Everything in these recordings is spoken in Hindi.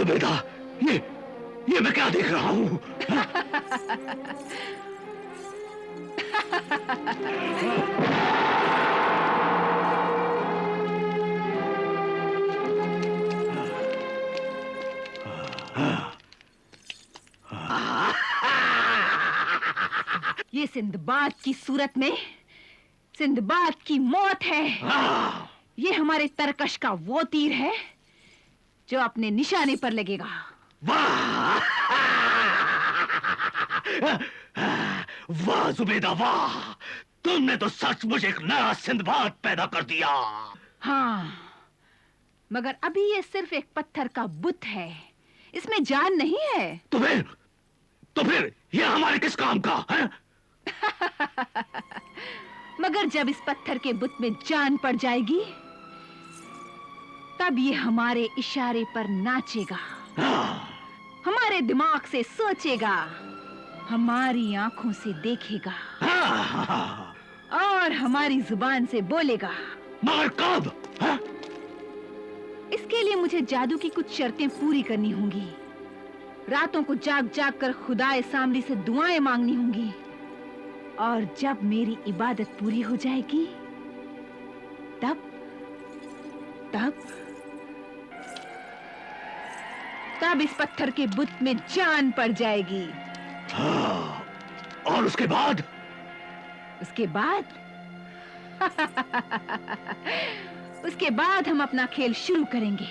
जुबेदा, ये मैं क्या देख रहा हूँ? ये सिंदबाद की सूरत में सिंदबाद की मौत है। ये हमारे तरकश का वो तीर है जो अपने निशाने पर लगेगा। वाह! वाह जुबेदा वाह! तुमने तो सचमुच एक नया सिंदबाद पैदा कर दिया। हाँ, मगर अभी ये सिर्फ एक पत्थर का बुत है, इसमें जान नहीं है। तो फिर ये हमारे किस काम का है? मगर जब इस पत्थर के बुत में जान पड़ जाएगी, तब ये हमारे इशारे पर नाचेगा, हमारे दिमाग से सोचेगा, हमारी आंखों से देखेगा और हमारी जुबान से बोलेगा। मगर कब? इसके लिए मुझे जादू की कुछ शर्तें पूरी करनी होंगी। रातों को जाग जाग कर खुदाए सामरी से दुआएं मांगनी होंगी, और जब मेरी इबादत पूरी हो जाएगी, तब इस पत्थर के बुत में जान पड़ जाएगी। और उसके बाद? उसके बाद हम अपना खेल शुरू करेंगे।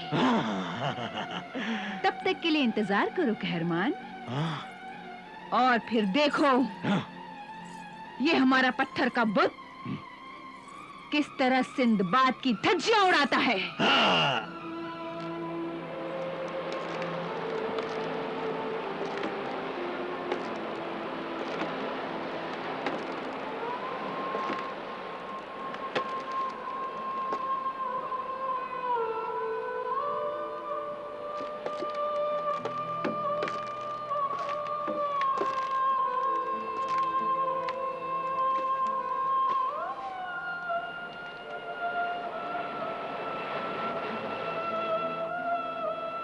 तब तक के लिए इंतजार करो कहरमान। और फिर देखो ये हमारा पत्थर का बुत किस तरह सिंदबाद की धज्जियां उड़ाता है।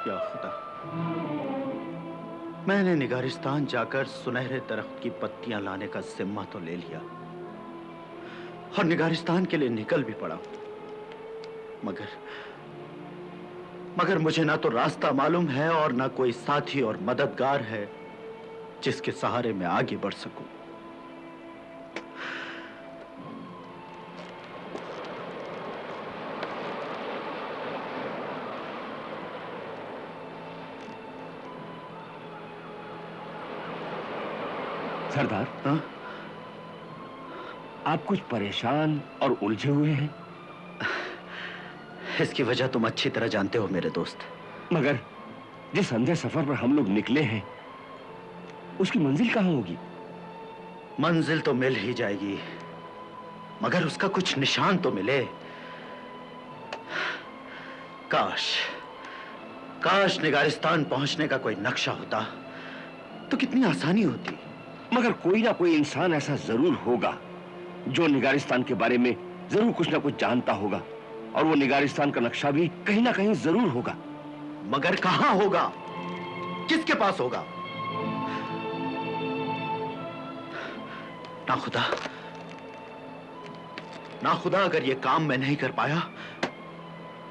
या खुदा, मैंने निगारिस्तान जाकर सुनहरे दरख्त की पत्तियां लाने का जिम्मा तो ले लिया और निगारिस्तान के लिए निकल भी पड़ा, मगर मुझे ना तो रास्ता मालूम है और ना कोई साथी और मददगार है जिसके सहारे मैं आगे बढ़ सकूं। सरदार, हाँ? आप कुछ परेशान और उलझे हुए हैं। इसकी वजह तुम अच्छी तरह जानते हो मेरे दोस्त। मगर जिस अंधे सफर पर हम लोग निकले हैं, उसकी मंजिल कहां होगी? मंजिल तो मिल ही जाएगी, मगर उसका कुछ निशान तो मिले। काश निगारिस्तान पहुंचने का कोई नक्शा होता तो कितनी आसानी होती। मगर कोई ना कोई इंसान ऐसा जरूर होगा जो निगारिस्तान के बारे में जरूर कुछ ना कुछ जानता होगा, और वो निगारिस्तान का नक्शा भी कहीं ना कहीं जरूर होगा। मगर कहां होगा? किसके पास होगा? ना खुदा, अगर ये काम मैं नहीं कर पाया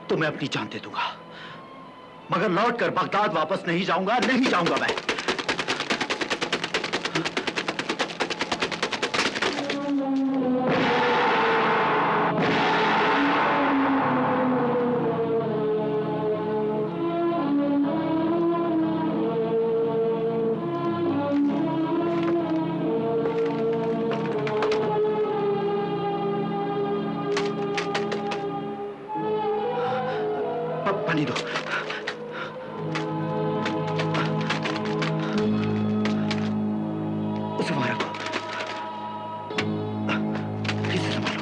तो मैं अपनी जान दे दूंगा, मगर लौटकर बगदाद वापस नहीं जाऊंगा मैं। पानी दो। उसे वहां रखो, ठीक से संभालो।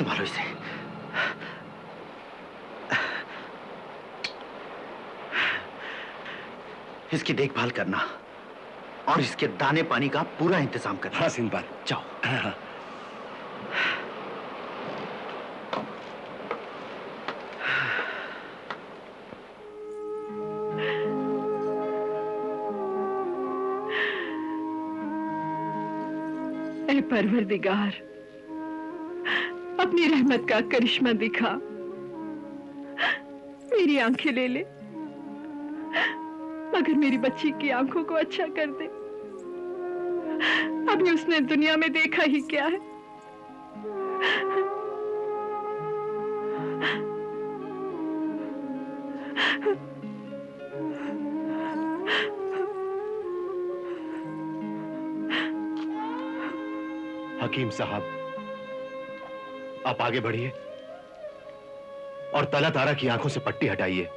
संभालो इसे। इसकी देखभाल करना और इसके दाने पानी का पूरा इंतजाम करना। हाँ सिंदबाद, जाओ। हाँ। ऐ परवरदिगार, अपनी रहमत का करिश्मा दिखा, मेरी आंखें ले ले, मगर मेरी बच्ची की आंखों को अच्छा कर दे। अभी उसने दुनिया में देखा ही क्या है। हकीम साहब, आप आगे बढ़िए और तला तारा की आंखों से पट्टी हटाइए।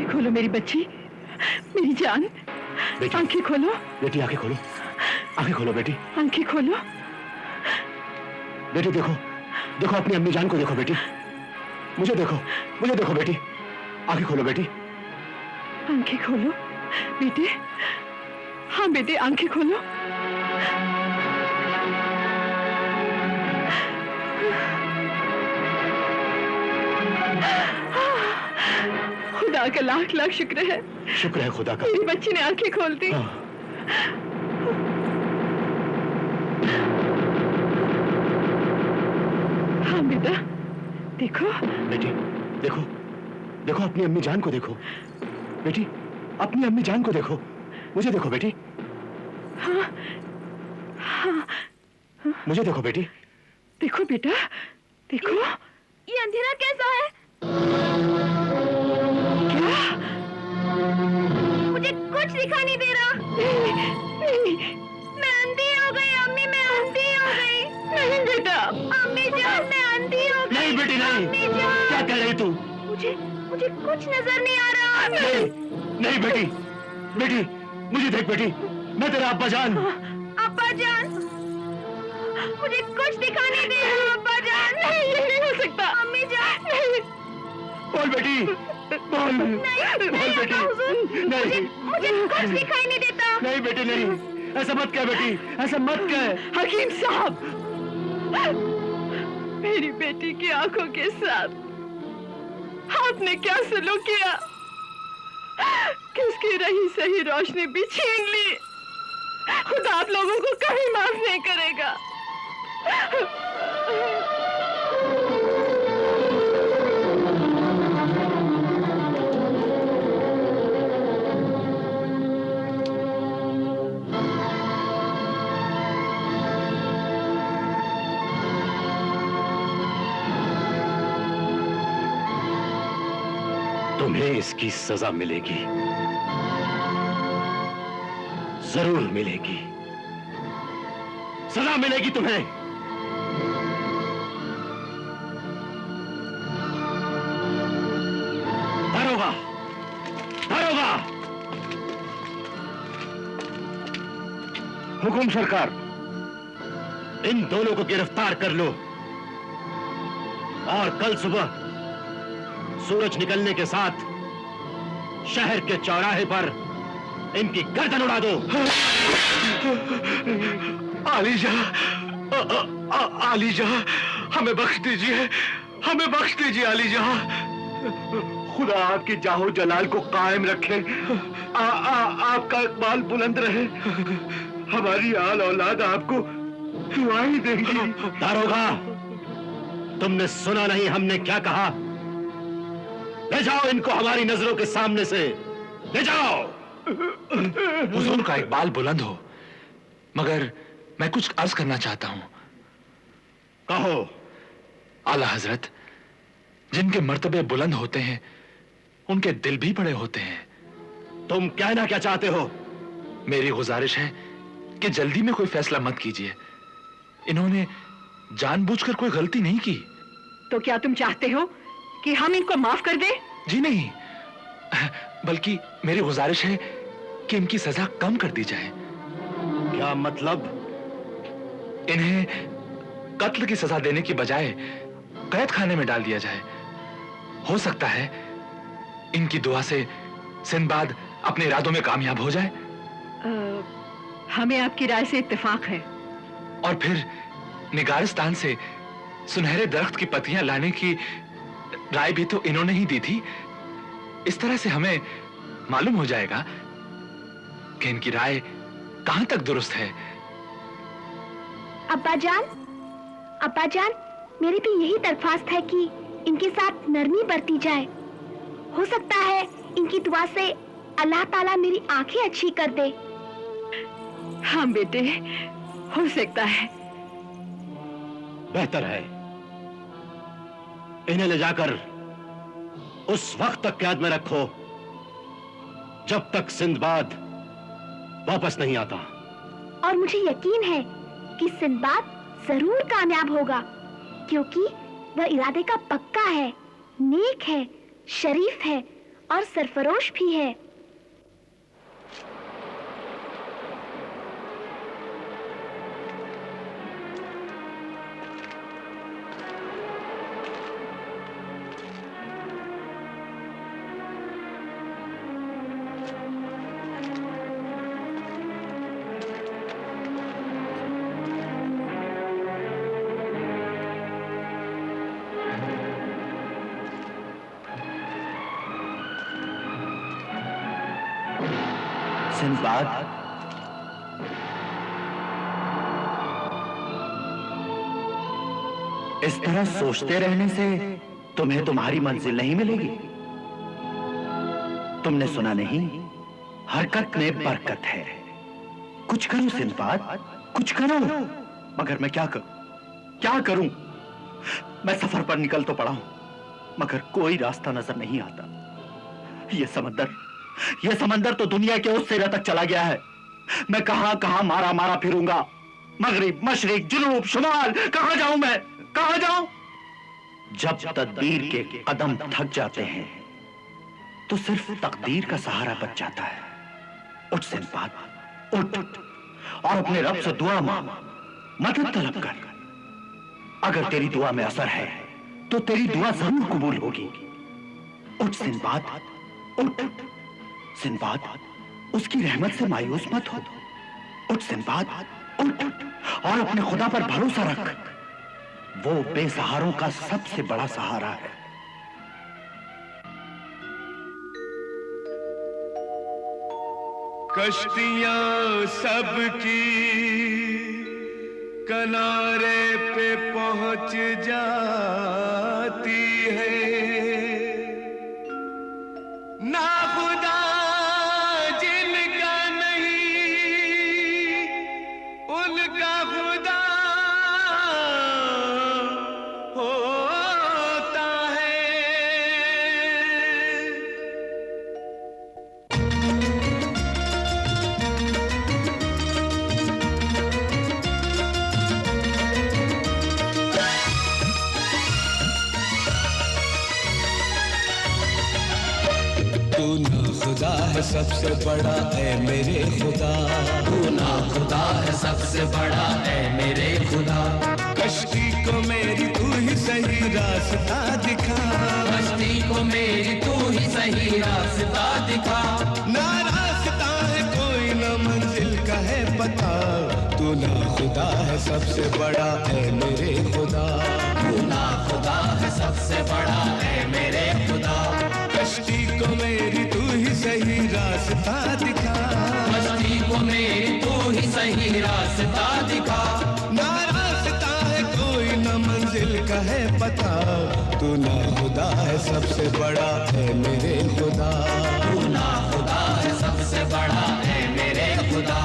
खोलो मेरी बच्ची, मेरी जान, आंखें खोलो बेटी, आंखें खोलो, आंखें खोलो बेटी, आंखें खोलो बेटी। देखो देखो, अपनी अम्मी जान को देखो बेटी, मुझे देखो, मुझे देखो बेटी, आंखें खोलो बेटी, आंखें खोलो बेटे। हाँ बेटे, आंखें खोलो। खुदा का लाख लाख शुक्र है। शुक्र है खुदा का, मेरी बच्ची ने आंखें खोल दी। हाँ। हाँ बेटा, देखो बेटी, देखो देखो, अपनी अम्मी जान को देखो बेटी, अपनी अम्मी जान को देखो, मुझे देखो बेटी। हाँ हाँ, मुझे देखो बेटी, देखो बेटा, देखो। ये अंधेरा कैसा है? क्या? मुझे कुछ दिखाई नहीं दे रहा। नहीं, मैं अंधी हो गई अम्मी, मैं अंधी हो गई। नहीं बेटा, अम्मी जान, मैं अंधी हो गई। नहीं बेटी, नहीं। अम्मी जान, क्या कह रही तू? मुझे मुझे कुछ नजर नहीं आ रहा। नहीं नहीं बेटी, बेटी मुझे देख बेटी, मैं तेरा अब्बा जान। अब्बा जान, मुझे कुछ दिखाई नहीं दे रहा। अब्बा जान, नहीं, ये नहीं हो सकता। अम्मी जान, नहीं, बोल बेटी, बोल बोल बेटी। नहीं, मुझे कुछ दिखाई नहीं देता। नहीं बेटी, नहीं, ऐसा मत कह बेटी, ऐसा मत कह। हकीम साहब, मेरी बेटी की आंखों के साथ आपने क्या सलूक किया? किसकी रही सही रोशनी भी छीन ली। खुदा आप लोगों को कभी माफ नहीं करेगा। तुम्हें इसकी सजा मिलेगी, जरूर मिलेगी, सजा मिलेगी तुम्हें। दारोगा, दारोगा, हुकुम सरकार। इन दोनों को गिरफ्तार कर लो और कल सुबह सूरज निकलने के साथ शहर के चौराहे पर इनकी गर्दन उड़ा दो। आलीजा, आलीजा, हमें बख्श दीजिए, हमें बख्श दीजिए आलीजा। खुदा आपकी जाहो जलाल को कायम रखे। आपका इकबाल बुलंद रहे। हमारी आल औलाद आपको दुआएं देंगी। दारोगा, तुमने सुना नहीं हमने क्या कहा? ले जाओ इनको हमारी नजरों के सामने से, ले जाओ। हुजूर का इकबाल बुलंद हो, मगर मैं कुछ अर्ज करना चाहता हूं। कहो। आला हजरत, जिनके मर्तबे बुलंद होते हैं उनके दिल भी बड़े होते हैं। तुम कहना क्या चाहते हो? मेरी गुजारिश है कि जल्दी में कोई फैसला मत कीजिए। इन्होंने जानबूझकर कोई गलती नहीं की। तो क्या तुम चाहते हो कि हम इनको माफ कर दें? जी नहीं, बल्कि मेरी गुजारिश है कि इनकी सजा कम कर दी जाए। क्या मतलब? इन्हें कत्ल की सजा देने की बजाय कैद खाने में डाल दिया जाए। हो सकता है इनकी दुआ से सिंदबाद अपने इरादों में कामयाब हो जाए। हमें आपकी राय से इत्तेफाक है। और फिर निगारिस्तान से सुनहरे दरख्त की पत्तियां लाने की राय भी तो इन्होंने ही दी थी। इस तरह से हमें मालूम हो जाएगा कि इनकी राय कहां तक दुरुस्त है। अब्बा जान, मेरी भी यही दरख्वास्त है कि इनके साथ नरमी बरती जाए। हो सकता है इनकी दुआ से अल्लाह ताला मेरी आंखें अच्छी कर दे। हाँ बेटे, हो सकता है। बेहतर है इन्हें ले जाकर उस वक्त तक कैद में रखो जब तक सिंदबाद वापस नहीं आता। और मुझे यकीन है कि सिंदबाद जरूर कामयाब होगा, क्योंकि वह इरादे का पक्का है, नेक है, शरीफ है और सरफरोश भी है। सिंदबाद, इस तरह सोचते रहने से तुम्हें तुम्हारी मंजिल नहीं मिलेगी। तुमने सुना नहीं, हरकत में बरकत है। कुछ करो सिंदबाद, कुछ करो। मगर मैं क्या करूं, क्या करूं? मैं सफर पर निकल तो पड़ा हूं, मगर कोई रास्ता नजर नहीं आता। ये समंदर तो दुनिया के उस सिरे तक चला गया है। मैं कहां कहां मारा मारा फिरूंगा। मगरिब, मशरिक, जुनूब, शुमाल, कहां जाऊं मैं, कहां जाऊं? जब तदबीर के कदम थक जाते हैं तो सिर्फ तकदीर का सहारा बच जाता है। उठ सिंदबाद, उठ और अपने रब से दुआ मांग, मदद तलब कर। अगर तेरी दुआ में असर है तो तेरी दुआ जरूर कबूल होगी। उठ सिंदबाद, उठ। सिंदबाद, उसकी रहमत से मायूस मत हो। उठ सिंदबाद, उठ और अपने खुदा पर भरोसा रख। वो बेसहारों का सबसे बड़ा सहारा है। कश्तियां सबकी किनारे पे पहुंच जाती है, ना खुदा जिनका नहीं उनका खुदा होता है। है सबसे बड़ा ऐ मेरे खुदा, तू ना खुदा है सबसे बड़ा ऐ मेरे खुदा। कश्ती को मेरी तू ही सही रास्ता दिखा, कश्ती को मेरी तू ही सही रास्ता दिखा। ना रास्ता है कोई ना मंजिल का है पता, तू ना खुदा है सबसे बड़ा ऐ मेरे खुदा, तू ना खुदा है सबसे बड़ा ऐ मेरे खुदा। कश्ती को मेरी तू ही सही रास्ता दिखा, कश्ती को मेरी तू ही सही रास्ता दिखा। ना रास्ता है कोई ना मंजिल का है पता, तू ना खुदा है सबसे बड़ा है मेरे खुदा, तू ना खुदा है सबसे बड़ा है मेरे खुदा।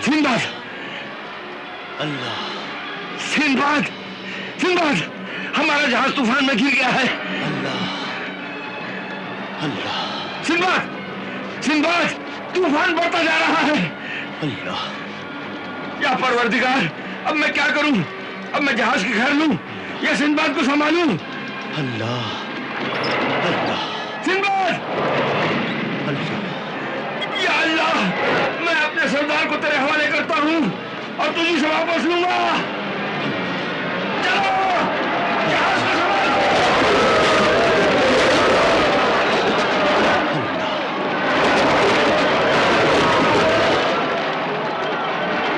सिंबाद, अल्लाह, सिंबाद, सिंबाद, हमारा जहाज तूफान में गिर गया है। अल्लाह, अल्लाह, सिंबाद, सिंबाद, तूफान बढ़ता जा रहा है। अल्लाह, या परवरदिगार, अब मैं क्या करूं? अब मैं जहाज की खैर लूं या सिंबाद को संभालूं? अल्लाह, अल्लाह, सिंबाद, अल्लाह, या अल्लाह, मैं अपने सरदार को तेरे हवाले करता हूं और तुझी से वापस लूंगा। चलो, जहाज को संभालो।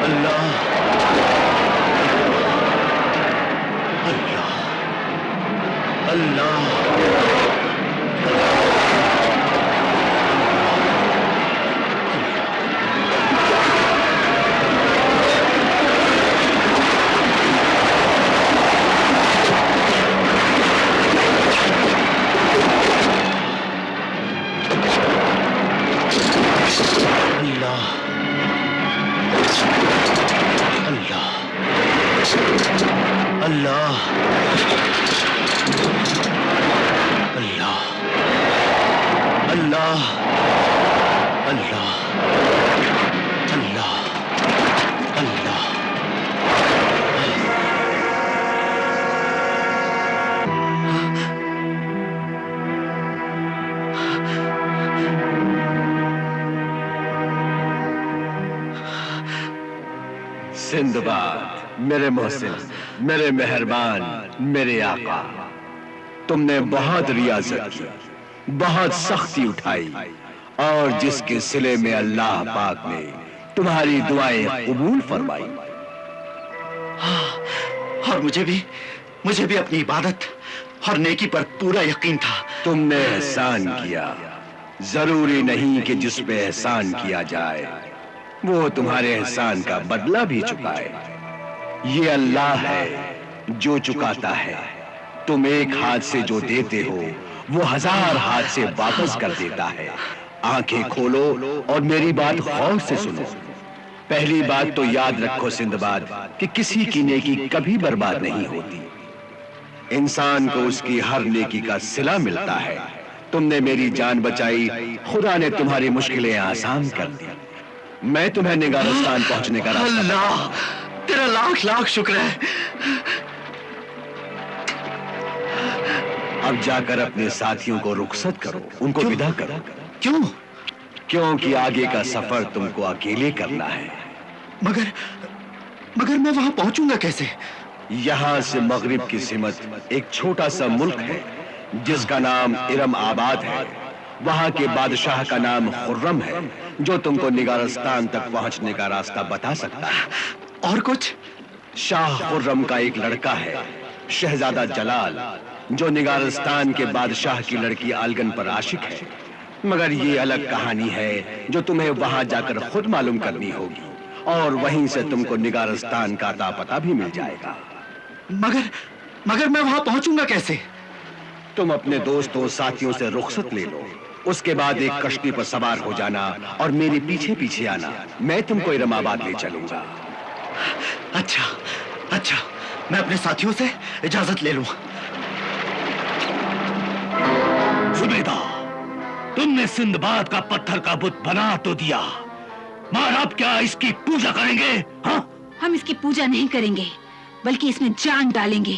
अल्लाह, अल्लाह, अल्लाह, अल्लाह, अल्लाह, अल्लाह, अल्लाह, अल्लाह, अल्लाह। सिंदबाद, मेरे मोहसिन, मेरे मेहरबान, मेरे आका, तुमने बहुत रियाजत की, बहुत सख्ती उठाई और जिसके सिले में अल्लाह पाक ने तुम्हारी दुआएं कबूल फरमाई। और मुझे भी अपनी इबादत और नेकी पर पूरा यकीन था। तुमने एहसान किया, जरूरी नहीं कि जिस पे एहसान किया जाए वो तुम्हारे एहसान का बदला भी चुकाए। ये अल्लाह है जो चुकाता है। तुम एक हाथ से जो देते हो वो 1000 हाथ से वापस कर देता है। आंखें खोलो और मेरी बात गौर से सुनो। पहली बात तो याद रखो सिंदबाद कि किसी की नेकी कभी बर्बाद नहीं होती। इंसान को उसकी हर नेकी का सिला मिलता है। तुमने मेरी जान बचाई, खुदा ने तुम्हारी मुश्किलें आसान कर दी। मैं तुम्हें निगारस्तान पहुंचने का रास्ता अल्लाह, तेरा लाख लाख शुक्र है। अब जाकर अपने साथियों को रुखसत करो, उनको विदा करो। क्यों? क्योंकि आगे का सफर तुमको अकेले करना है। मगर मैं वहां पहुंचूंगा कैसे? यहाँ से मगरिब की सिमत एक छोटा सा मुल्क है जिसका नाम इरम आबाद है। वहाँ के बादशाह का नाम खुर्रम है जो तुमको निगारस्तान तक पहुंचने का रास्ता बता सकता है। और कुछ? शाह खुर्रम का एक लड़का है, शहजादा जलाल, जो निगारस्तान के बादशाह की लड़की आलगन पर आशिक है। मगर ये अलग कहानी है जो तुम्हें वहां जाकर खुद मालूम करनी होगी और वहीं से तुमको निगारस्तान का अता पता भी मिल जाएगा। मगर मैं वहां पहुंचूंगा कैसे? तुम अपने दोस्तों साथियों से रुखसत ले लो, उसके बाद एक कश्ती पर सवार हो जाना और मेरे पीछे पीछे आना। मैं तुमको इरमाबाद ले चलूंगा। अच्छा अच्छा, मैं अपने साथियों से इजाजत ले लूं। जुबैदा, तुमने सिंदबाद का पत्थर का बुत बना तो दिया, मगर अब क्या इसकी पूजा करेंगे? हाँ? हम इसकी पूजा नहीं करेंगे, बल्कि इसमें जान डालेंगे।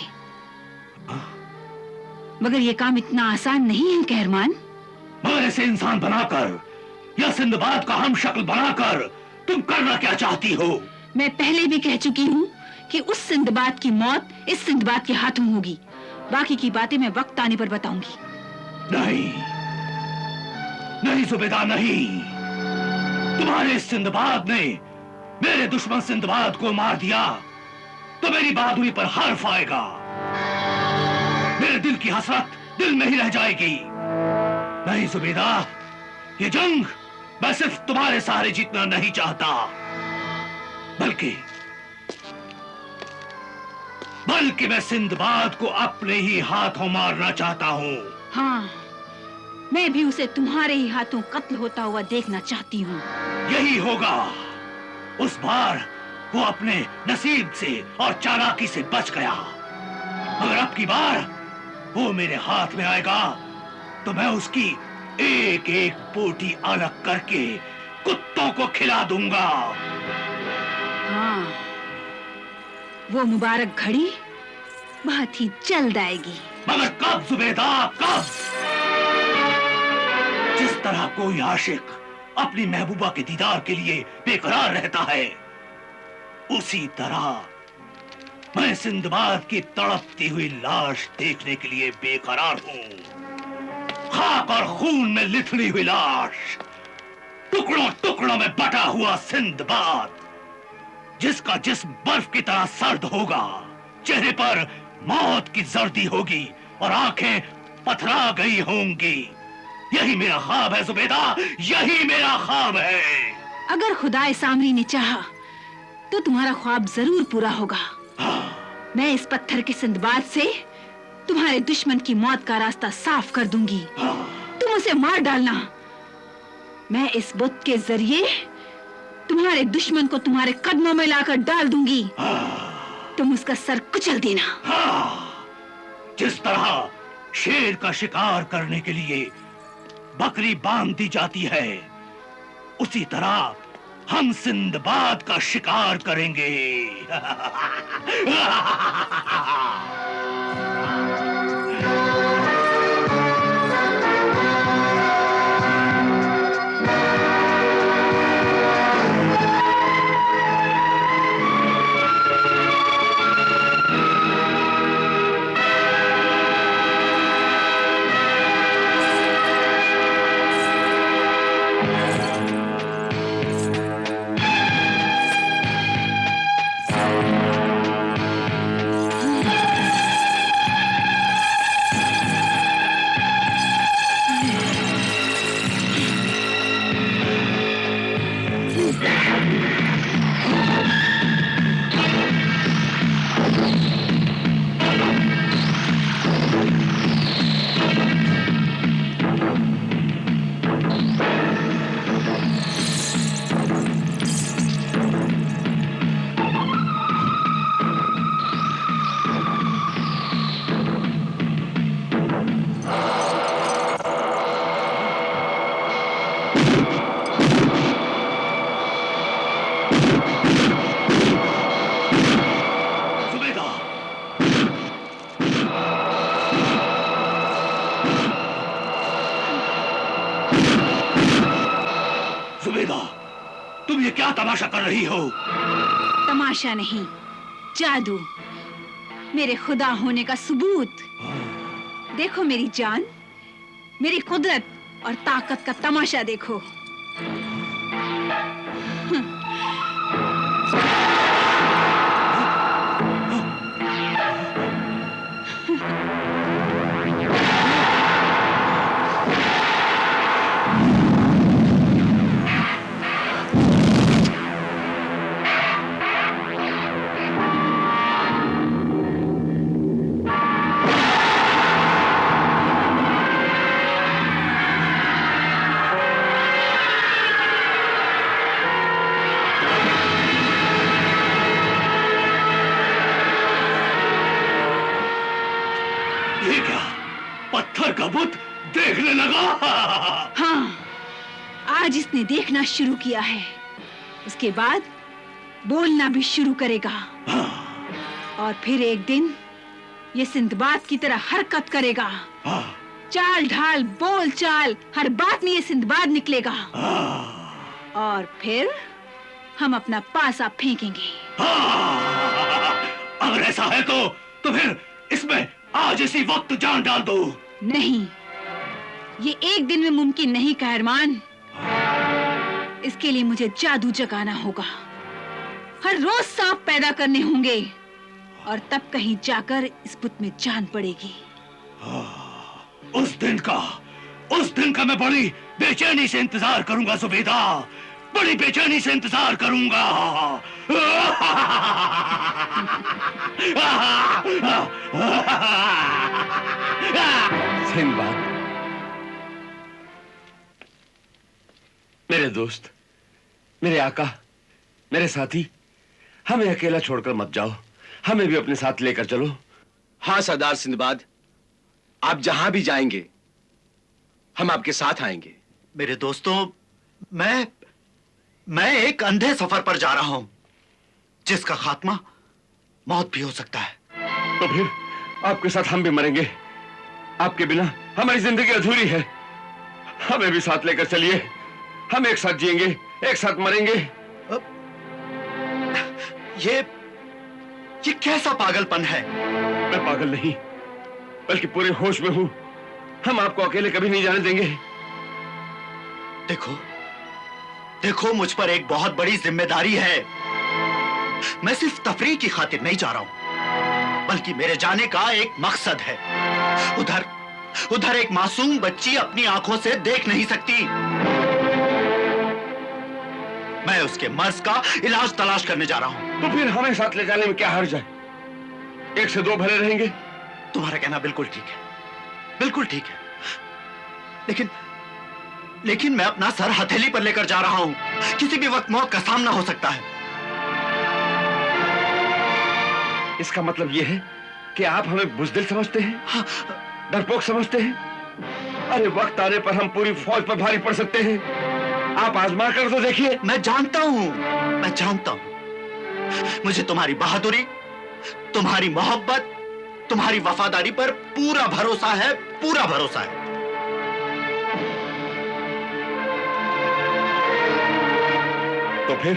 मगर ये काम इतना आसान नहीं है कहरमान। मगर ऐसे इंसान बनाकर या सिंदबाद का हम शक्ल बनाकर तुम करना क्या चाहती हो? मैं पहले भी कह चुकी हूँ कि उस सिंदबाद की मौत इस सिंदबाद के हाथों होगी। बाकी की बातें मैं वक्त आने पर बताऊंगी। नहीं नहीं जुबैदा, नहीं। तुम्हारे सिंदबाद ने मेरे दुश्मन सिंदबाद को मार दिया तो मेरी बहादुरी पर हर्फ आएगा। मेरे दिल की हसरत दिल में ही रह जाएगी। नहीं जुबैदा, ये जंग मैं सिर्फ तुम्हारे सहारे जीतना नहीं चाहता, बल्कि मैं सिंदबाद को अपने ही हाथों मारना चाहता हूँ। हाँ, मैं भी उसे तुम्हारे ही हाथों कत्ल होता हुआ देखना चाहती हूँ। यही होगा। उस बार वो अपने नसीब से और चालाकी से बच गया, मगर अब की बार वो मेरे हाथ में आएगा तो मैं उसकी एक एक बोटी अलग करके कुत्तों को खिला दूंगा। हाँ, वो मुबारक घड़ी बहुत ही जल्द आएगी। मगर कब जुबैदा, कब? जिस तरह कोई आशिक अपनी महबूबा के दीदार के लिए बेकरार रहता है, उसी तरह मैं सिंदबाद की तड़पती हुई लाश देखने के लिए बेकरार हूँ। खाक और खून में लिथड़ी हुई लाश, टुकड़ों टुकड़ों में बटा हुआ सिंदबाद, जिसका जिस्म बर्फ की तरह सर्द होगा, चेहरे पर मौत की जर्दी होगी और आंखें पथरा गई होंगी। यही मेरा ख्वाब है जुबैदा, यही मेरा ख्वाब है। अगर खुदाए सामरी ने चाहा तो तुम्हारा ख्वाब जरूर पूरा होगा। मैं इस पत्थर के सिंदबाद से तुम्हारे दुश्मन की मौत का रास्ता साफ कर दूंगी। तुम उसे मार डालना। मैं इस बुत के जरिए तुम्हारे दुश्मन को तुम्हारे कदमों में लाकर डाल दूंगी। तुम उसका सर कुचल देना। जिस तरह शेर का शिकार करने के लिए बकरी बांध दी जाती है, उसी तरह हम सिंदबाद का शिकार करेंगे। तुम ये क्या तमाशा कर रही हो? तमाशा नहीं, जादू, मेरे खुदा होने का सबूत। देखो मेरी जान, मेरी कुदरत और ताकत का तमाशा देखो। ये क्या, पत्थर का बुत देखने लगा? हाँ, आज इसने देखना शुरू किया है, उसके बाद बोलना भी शुरू करेगा। और फिर एक दिन ये सिंदबाद की तरह हरकत करेगा। चाल ढाल बोल चाल हर बात में ये सिंदबाद निकलेगा। और फिर हम अपना पासा फेंकेंगे। अगर ऐसा है तो फिर इसमें आज इसी वक्त जान डाल दो। नहीं, ये एक दिन में मुमकिन नहीं कहरमान। इसके लिए मुझे जादू जगाना होगा, हर रोज सांप पैदा करने होंगे, और तब कहीं जाकर इस बुत में जान पड़ेगी। उस दिन का मैं बड़ी बेचैनी से इंतजार करूंगा जुबैदा, बड़ी बेचैनी से इंतजार करूंगा। सिंदबाद, मेरे दोस्त, मेरे आका, मेरे साथी, हमें अकेला छोड़कर मत जाओ, हमें भी अपने साथ लेकर चलो। हाँ सरदार सिंदबाद, आप जहां भी जाएंगे हम आपके साथ आएंगे। मेरे दोस्तों, मैं एक अंधे सफर पर जा रहा हूं, जिसका खात्मा मौत भी हो सकता है। तो फिर आपके साथ हम भी मरेंगे, आपके बिना हमारी जिंदगी अधूरी है। हमें भी साथ लेकर चलिए, हम एक साथ जिएंगे, एक साथ मरेंगे। ये कैसा पागलपन है? मैं पागल नहीं, बल्कि पूरे होश में हूं। हम आपको अकेले कभी नहीं जाने देंगे। देखो, मुझ पर एक बहुत बड़ी जिम्मेदारी है। मैं सिर्फ तफरीह की खातिर नहीं जा रहा हूं, बल्कि मेरे जाने का एक मकसद है। उधर एक मासूम बच्ची अपनी आंखों से देख नहीं सकती। मैं उसके मर्ज का इलाज तलाश करने जा रहा हूं। तो फिर हमें साथ ले जाने में क्या हर्ज है? एक से दो भले रहेंगे। तुम्हारा कहना बिल्कुल ठीक है, बिल्कुल ठीक है। लेकिन मैं अपना सर हथेली पर लेकर जा रहा हूं। किसी भी वक्त मौत का सामना हो सकता है। इसका मतलब यह है कि आप हमें बुज़दिल समझते हैं? हाँ। डरपोक समझते हैं? अरे वक्त आने पर हम पूरी फौज पर भारी पड़ सकते हैं। आप आजमा कर तो देखिए। मैं जानता हूं। मुझे तुम्हारी बहादुरी, तुम्हारी मोहब्बत, तुम्हारी वफादारी पर पूरा भरोसा है। तो फिर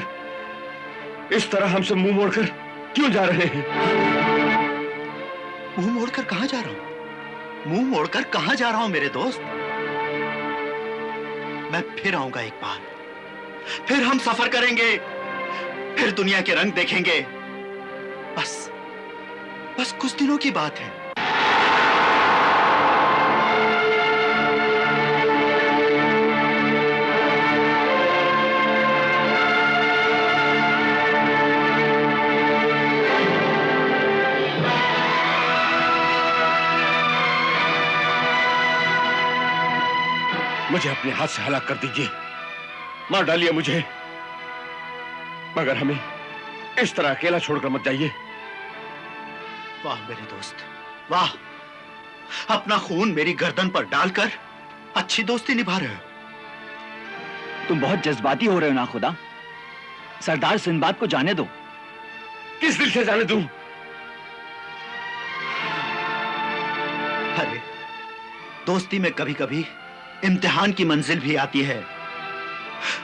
इस तरह हमसे मुंह मोड़कर क्यों जा रहे हैं? मुंह मोड़कर कहां जा रहा हूं? मुंह मोड़कर कहां जा रहा हूं मेरे दोस्त? मैं फिर आऊंगा एक बार, फिर हम सफर करेंगे, फिर दुनिया के रंग देखेंगे। बस कुछ दिनों की बात है। मुझे अपने हाथ से हलाक कर दीजिए, मार डालिए मुझे, मगर हमें इस तरह अकेला छोड़कर मत जाइए। वाह मेरे दोस्त, वाह! अपना खून मेरी गर्दन पर डालकर अच्छी दोस्ती निभा रहे हो। तुम बहुत जज्बाती हो रहे हो ना खुदा। सरदार सिंदबाद को जाने दो। किस दिल से जाने दूं? अरे, दोस्ती में कभी कभी इम्तिहान की मंजिल भी आती है।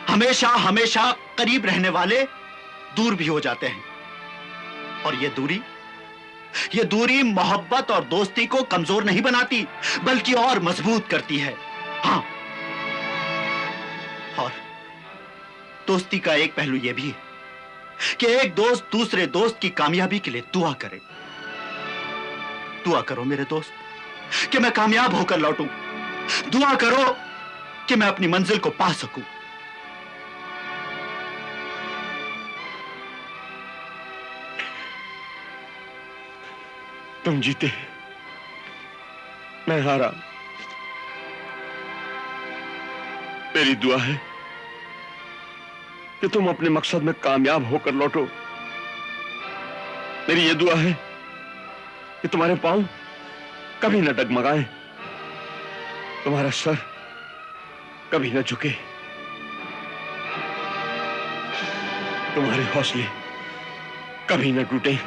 हमेशा करीब रहने वाले दूर भी हो जाते हैं, और ये दूरी मोहब्बत और दोस्ती को कमजोर नहीं बनाती, बल्कि और मजबूत करती है। हाँ, और दोस्ती का एक पहलू यह भी है कि एक दोस्त दूसरे दोस्त की कामयाबी के लिए दुआ करे। दुआ करो मेरे दोस्त कि मैं कामयाब होकर लौटूं। दुआ करो कि मैं अपनी मंजिल को पा सकूं। तुम जीते, मैं हारा। मेरी दुआ है कि तुम अपने मकसद में कामयाब होकर लौटो। मेरी यह दुआ है कि तुम्हारे पांव कभी न डगमगाए, तुम्हारा सर कभी न झुके, तुम्हारे हौसले कभी न टूटे।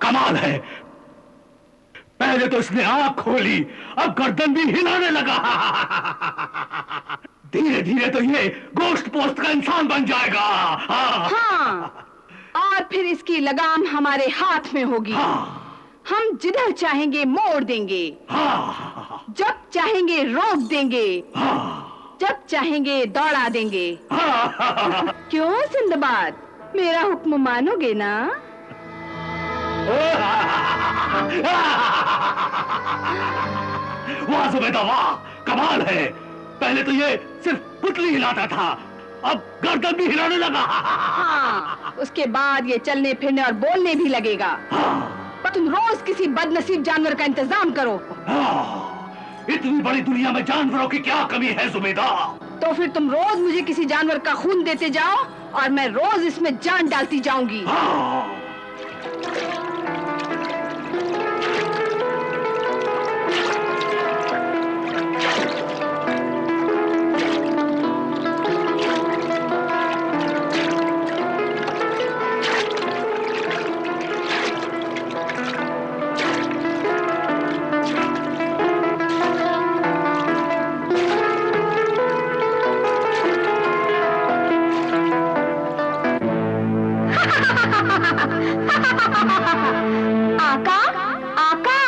कमाल है, पहले तो इसने आंख खोली, अब गर्दन भी हिलाने लगा। धीरे धीरे तो ये गोश्त पोस्ट का इंसान बन जाएगा। हाँ, और फिर इसकी लगाम हमारे हाथ में होगी। हम जिधर चाहेंगे मोड़ देंगे, जब चाहेंगे रोक देंगे, जब चाहेंगे दौड़ा देंगे। क्यों सिंदबाद, मेरा हुक्म मानोगे ना? वाह जुबैदा वाह, कमाल है। पहले तो ये सिर्फ पुतली हिलाता था, अब गर्दन भी हिलाने लगा। हाँ, उसके बाद ये चलने फिरने और बोलने भी लगेगा। पर तुम रोज किसी बदनसीब जानवर का इंतजाम करो। इतनी बड़ी दुनिया में जानवरों की क्या कमी है जुबैदा? तो फिर तुम रोज मुझे किसी जानवर का खून देते जाओ और मैं रोज इसमें जान डालती जाऊंगी। आका, आका।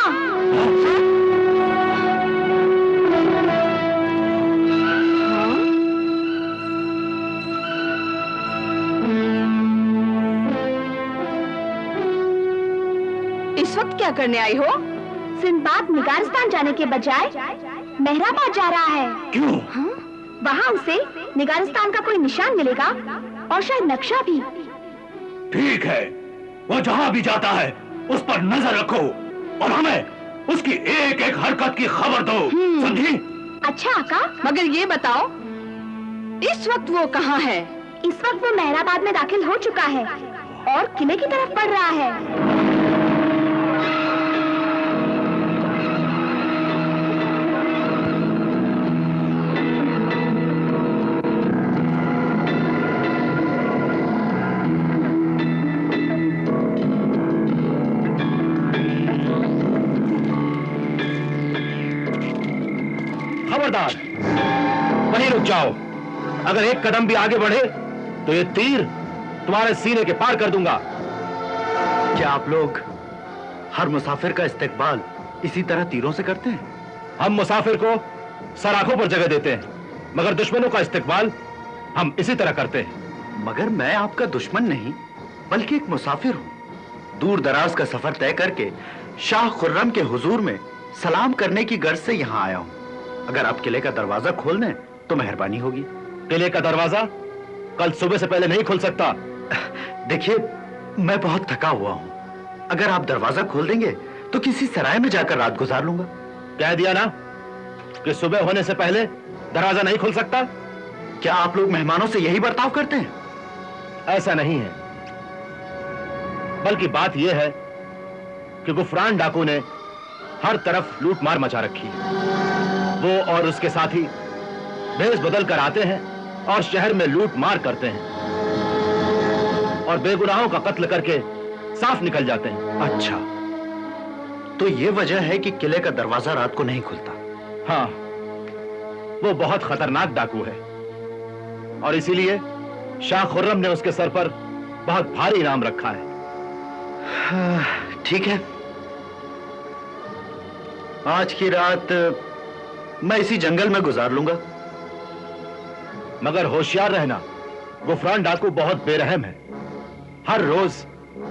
इस वक्त क्या करने आई हो? सिंदबाद निगारिस्तान जाने के बजाय मेहराबाद जा रहा है। क्यों? वहाँ उसे निगारिस्तान का कोई निशान मिलेगा और शायद नक्शा भी। ठीक है, वो जहाँ भी जाता है उस पर नजर रखो और हमें उसकी एक एक हरकत की खबर दो, समझी? अच्छा आका। मगर ये बताओ, इस वक्त वो कहाँ है? इस वक्त वो मेहराबाद में दाखिल हो चुका है और किले की तरफ बढ़ रहा है। खबरदार, वहीं रुक जाओ। अगर एक कदम भी आगे बढ़े तो ये तीर तुम्हारे सीने के पार कर दूंगा। क्या आप लोग हर मुसाफिर का इस्तकबाल इसी तरह तीरों से करते हैं? हम मुसाफिर को सराखों पर जगह देते हैं, मगर दुश्मनों का इस्तकबाल हम इसी तरह करते हैं। मगर मैं आपका दुश्मन नहीं, बल्कि एक मुसाफिर हूं। दूर दराज का सफर तय करके शाह खुर्रम के हुजूर में सलाम करने की गर्ज से यहां आया हूं। अगर आप किले का दरवाजा खोल दें तो मेहरबानी होगी। किले का दरवाजा कल सुबह से पहले नहीं खुल सकता। देखिए, मैं बहुत थका हुआ हूं। अगर आप दरवाजा खोल देंगे तो किसी सराय में जाकर रात गुजार लूंगा। कह दिया ना, कि सुबह होने से पहले दरवाजा नहीं खुल सकता? क्या आप लोग मेहमानों से यही बर्ताव करते हैं? ऐसा नहीं है, बल्कि बात यह है कि गुफरान डाकू ने हर तरफ लूटमार मचा रखी है। वो और उसके साथी भेष बदल कर आते हैं और शहर में लूटमार करते हैं और बेगुनाहों का कत्ल करके साफ निकल जाते हैं। अच्छा, तो ये वजह है कि किले का दरवाजा रात को नहीं खुलता? हाँ, वो बहुत खतरनाक डाकू है और इसीलिए शाह खुर्रम ने उसके सर पर बहुत भारी इनाम रखा है। ठीक है, आज की रात मैं इसी जंगल में गुजार लूंगा, मगर होशियार रहना, गुफरान डाकू बहुत बेरहम है। हर रोज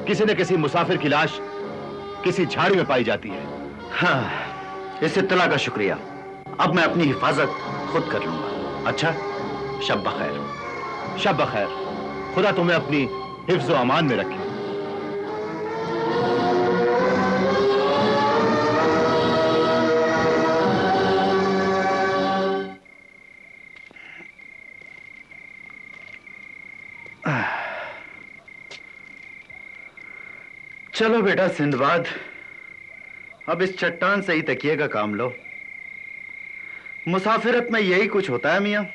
किसी न किसी मुसाफिर की लाश किसी झाड़ी में पाई जाती है। हाँ, इस इत्तला का शुक्रिया। अब मैं अपनी हिफाजत खुद कर लूंगा। अच्छा, शब बखैर। शब बखैर। खुदा तुम्हें अपनी हिफ्ज़ व अमान में रखे। चलो बेटा सिंदबाद, अब इस चट्टान से ही तकिए का काम लो। मुसाफिरत में यही कुछ होता है मियां।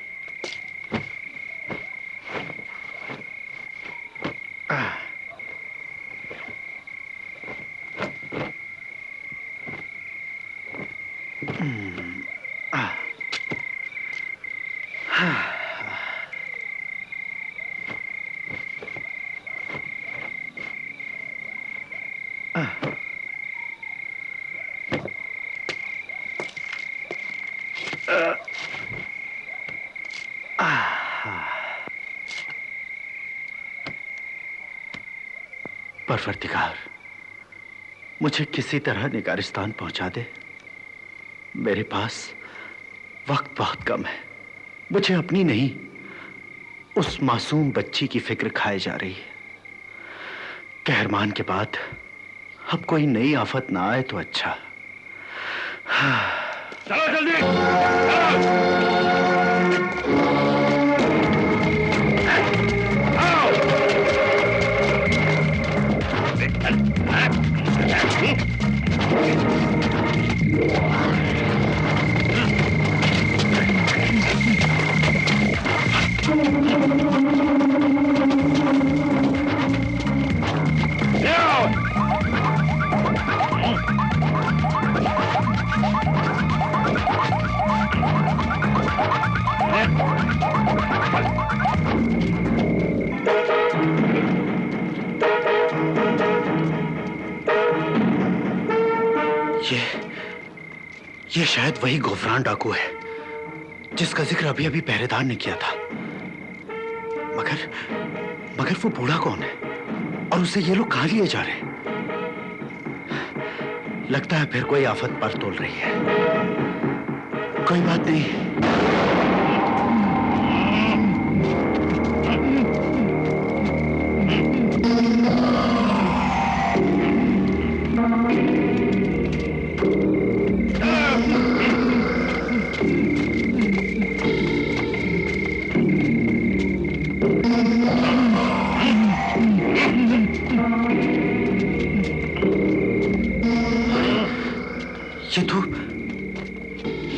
परवरदिगार, मुझे किसी तरह निगारिस्तान पहुंचा दे। मेरे पास वक्त बहुत कम है। मुझे अपनी नहीं, उस मासूम बच्ची की फिक्र खाए जा रही है। कहरमान के बाद अब कोई नई आफत ना आए तो अच्छा। चलो जल्दी, चलो। ये शायद वही गुफरान डाकू है जिसका जिक्र अभी अभी पहरेदार ने किया था। मगर वो बूढ़ा कौन है और उसे ये लोग कहां लिए जा रहे हैं? लगता है फिर कोई आफत पर तोल रही है। कोई बात नहीं,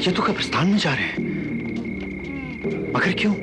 ये तो कब्रिस्तान में जा रहे हैं। मगर क्यों?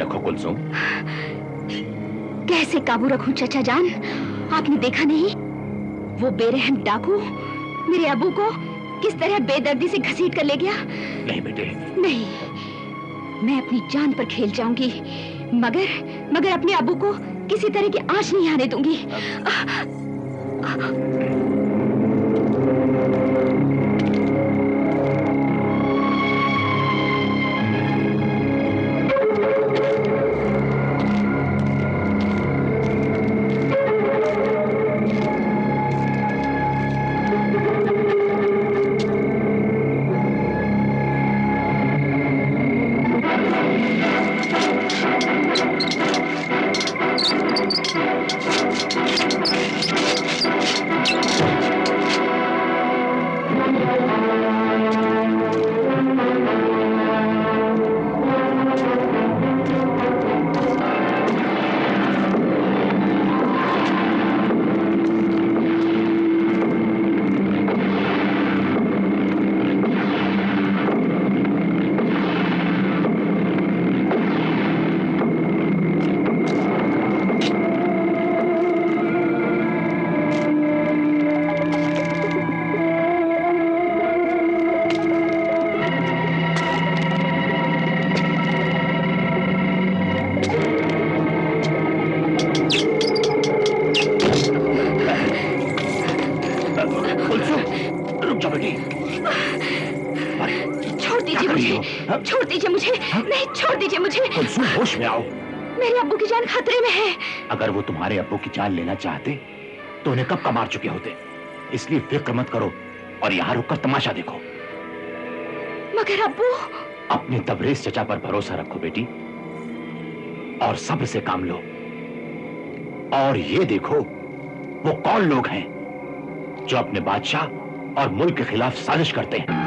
रखो कुलसुम। कैसे काबू रखूं चाचा जान? आपने देखा नहीं वो बेरहम डाकू मेरे अबू को किस तरह बेदर्दी से घसीट कर ले गया? नहीं बेटे, नहीं, मैं अपनी जान पर खेल जाऊंगी, मगर अपने अबू को किसी तरह की आंच नहीं आने दूंगी। छोड़ दीजिए मुझे, नहीं छोड़ दीजिए मुझे। कुलसुम होश में आओ। मेरे अब्बू की जान खतरे में है। अगर वो तुम्हारे अब्बू की जान लेना चाहते तो उन्हें कब का मार चुके होते। इसलिए फिक्र मत करो और यहाँ रुककर तमाशा देखो। मगर अब्बू। अपने तबरेज चचा पर भरोसा रखो बेटी और सब्र से काम लो। और ये देखो वो कौन लोग हैं जो अपने बादशाह और मुल्क के खिलाफ साजिश करते हैं।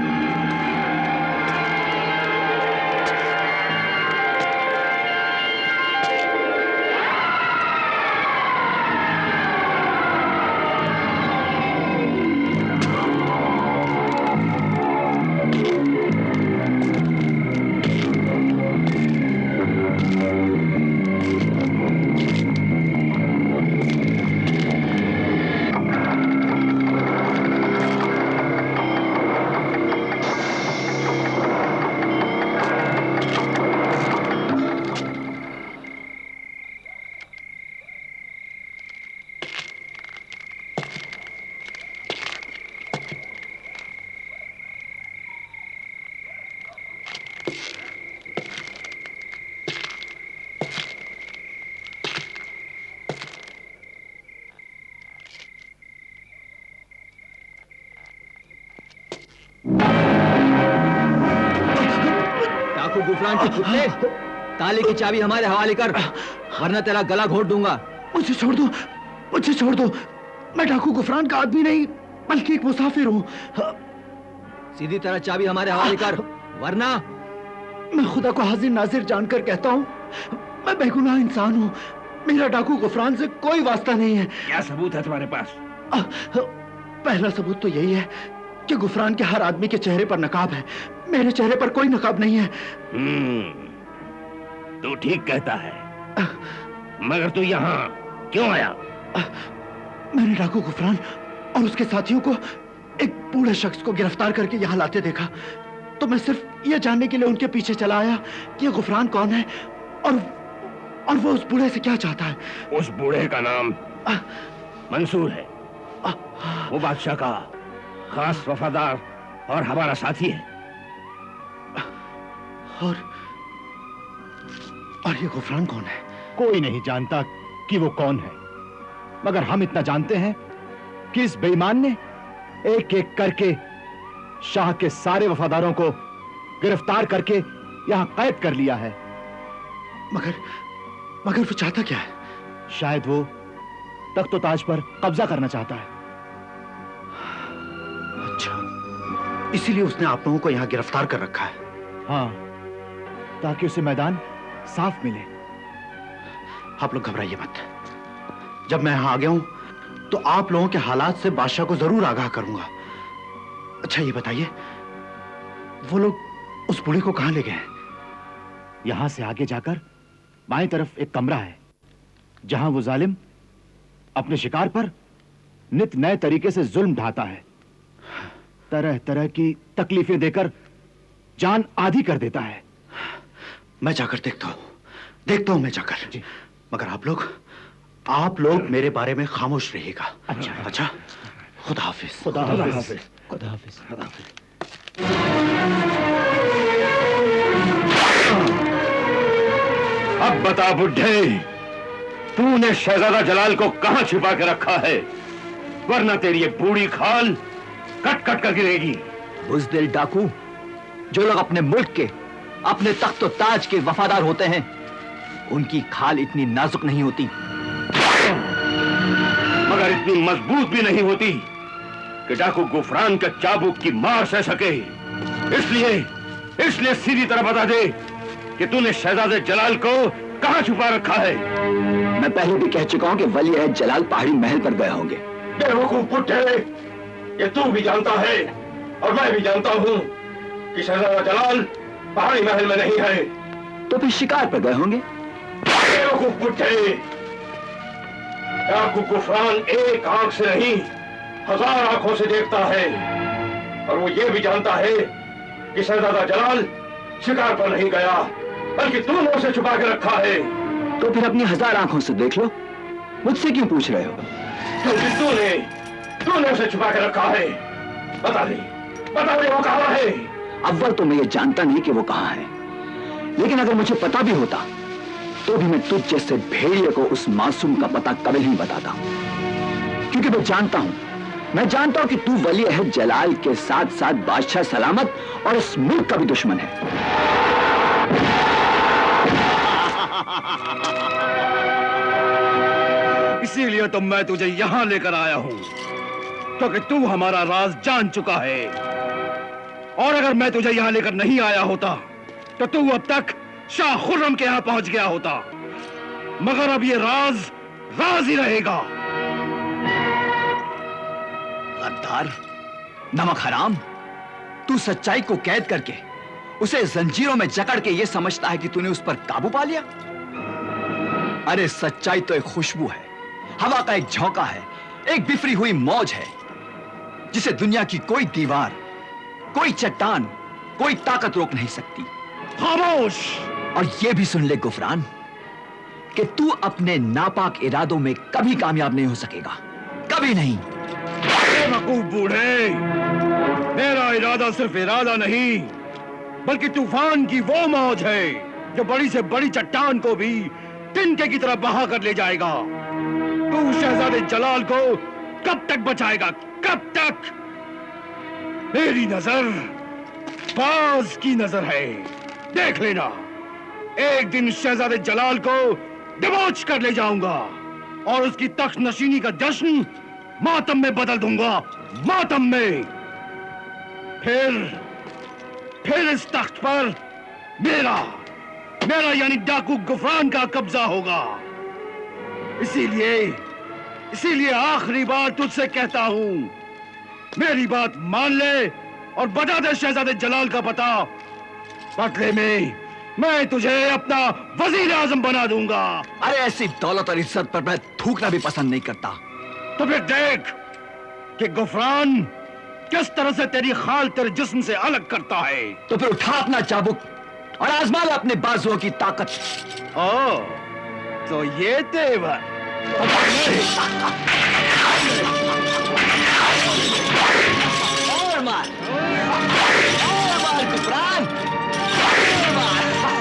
गुफरान के पुतले, ताले की चाबी हमारे हवाले कर, वरना तेरा गला घोट दूंगा। मुझे छोड़ दो, मुझे छोड़ दो। मैं डाकू गुफरान का आदमी नहीं बल्कि एक मुसाफिर हूँ। सीधी तरह चाबी हमारे हवाले कर, वरना। मैं खुदा को हाजिर नाजिर जानकर कहता हूँ, मैं बेगुनाह इंसान हूँ। मेरा डाकू गुफरान से कोई वास्ता नहीं है। क्या सबूत है तुम्हारे पास? पहला सबूत तो यही है कि गुफरान के हर आदमी के चेहरे पर नकाब है। मेरे चेहरे पर कोई नकाब नहीं है। तू ठीक कहता है, मगर तू यहाँ क्यों आया? मैंने डाकू गुफरान और उसके साथियों को एक बूढ़े शख्स को गिरफ्तार करके यहाँ लाते देखा, तो मैं सिर्फ ये जानने के लिए उनके पीछे चला आया कि ये गुफरान कौन है और वो उस बूढ़े से क्या चाहता है। उस बूढ़े का नाम मंसूर है। वो बादशाह का खास वफादार और हमारा साथी है। और ये गुफरान कौन है? कोई नहीं जानता कि वो कौन है, मगर हम इतना जानते हैं कि इस बेईमान ने एक एक करके शाह के सारे वफादारों को गिरफ्तार करके यहां कैद कर लिया है। मगर वो चाहता क्या है? शायद वो तख्त ताज पर कब्जा करना चाहता है। अच्छा, इसीलिए उसने आप लोगों को यहां गिरफ्तार कर रखा है। हाँ, ताकि उसे मैदान साफ मिले। आप लोग घबराइए मत। जब मैं यहां आ गया हूं तो आप लोगों के हालात से बादशाह को जरूर आगाह करूंगा। अच्छा ये बताइए, वो लोग उस बूढ़े को कहां ले गए हैं? यहां से आगे जाकर बाएं तरफ एक कमरा है जहां वो जालिम अपने शिकार पर नित नए तरीके से जुल्म ढाता है, तरह तरह की तकलीफें देकर जान आधी कर देता है। मैं जाकर देखता हूं मैं जाकर। मगर आप लोग मेरे बारे में खामोश रहिएगा। अच्छा, खुदा हाफिज। खुदा हाफिज। खुदा हाफिज। अब बता बुढ़े, तूने शहजादा जलाल को कहां छिपा के रखा है, वरना तेरी ये बूढ़ी खाल कट कट कर गिरेगी। बुज़दिल डाकू, जो लोग अपने मुल्क के, अपने तख्त और ताज के वफादार होते हैं, उनकी खाल इतनी नाजुक नहीं होती, मगर इतनी मजबूत भी नहीं होती कि डाकू गुफरान के चाबुक की मार सह सके। इसलिए सीधी तरह बता दे कि तूने शहजादे जलाल को कहां छुपा रखा है। मैं पहले भी कह चुका हूं कि वली अहद जलाल पहाड़ी महल पर गए होंगे। बेवकूफ बुड्ढे, ये तू भी जानता है और मैं भी जानता हूं कि शहजादा जलाल पहाड़ी महल में नहीं है। तो फिर शिकार पर गए होंगे। बेवकूफ बुड्ढे, डाकू गुफरान एक आंख से नहीं 1000 आंखों से देखता है, और वो ये भी जानता है कि शहजादा जलाल शिकार पर नहीं गया, बल्कि तूने उसे छुपा के रखा है। तो फिर अपनी 1000 आंखों से देख लो, मुझसे क्यों पूछ रहे हो? क्योंकि तूने उसे छुपा के रखा है। बता दे वो कहां है। अव्वल तो मैं ये जानता नहीं कि वो कहां है, लेकिन अगर मुझे पता भी होता तो भी मैं तुझ जैसे भेड़िए को उस मासूम का पता कभी नहीं बताता, क्योंकि मैं जानता हूं कि तू वली अहद जलाल के साथ साथ बादशाह सलामत और इस मुल्क का भी दुश्मन है। इसीलिए तो मैं तुझे यहां लेकर आया हूं, क्योंकि तू हमारा राज जान चुका है, और अगर मैं तुझे यहां लेकर नहीं आया होता तो तू अब तक शाह खुर्रम के यहां पहुंच गया होता। मगर अब ये राज ही रहेगा। गद्दार, नमक हराम, तू सच्चाई को कैद करके उसे जंजीरों में जकड़ के ये समझता है कि तूने उस पर काबू पा लिया। अरे सच्चाई तो एक खुशबू है, हवा का एक झोंका है, एक बिफरी हुई मौज है, जिसे दुनिया की कोई दीवार, कोई चट्टान, कोई ताकत रोक नहीं सकती। खामोश! और ये भी सुन ले गुफरान कि तू अपने नापाक इरादों में कभी कामयाब नहीं हो सकेगा, कभी नहीं। बेवकूफ बूढ़े, मेरा इरादा सिर्फ इरादा नहीं, बल्कि तूफान की वो मौज है जो बड़ी से बड़ी चट्टान को भी तिनके की तरह बहा कर ले जाएगा। तू शहजादे जलाल को कब तक बचाएगा, कब तक? मेरी नजर बाज की नजर है, देख लेना। एक दिन शहजादे जलाल को दबोच कर ले जाऊंगा और उसकी तख्त नशीनी का जश्न मातम में बदल दूंगा, मातम में। फिर इस तख्त पर मेरा यानी डाकू गुफरान का कब्जा होगा। इसीलिए आखिरी बार तुझसे कहता हूं, मेरी बात मान ले और बता दे शहजादे जलाल का पता। बदले में मैं तुझे अपना वजीर आजम बना दूंगा। अरे ऐसी दौलत और इज्जत पर मैं थूकना भी पसंद नहीं करता। तो फिर देख कि गुफरान किस तरह से तेरी खाल तेरे जिस्म से अलग करता है। तो फिर उठा अपना चाबुक और आजमा ले अपने बाजुओं की ताकत। तो ये तेवर। और मार गुफरान, मार गुफरान,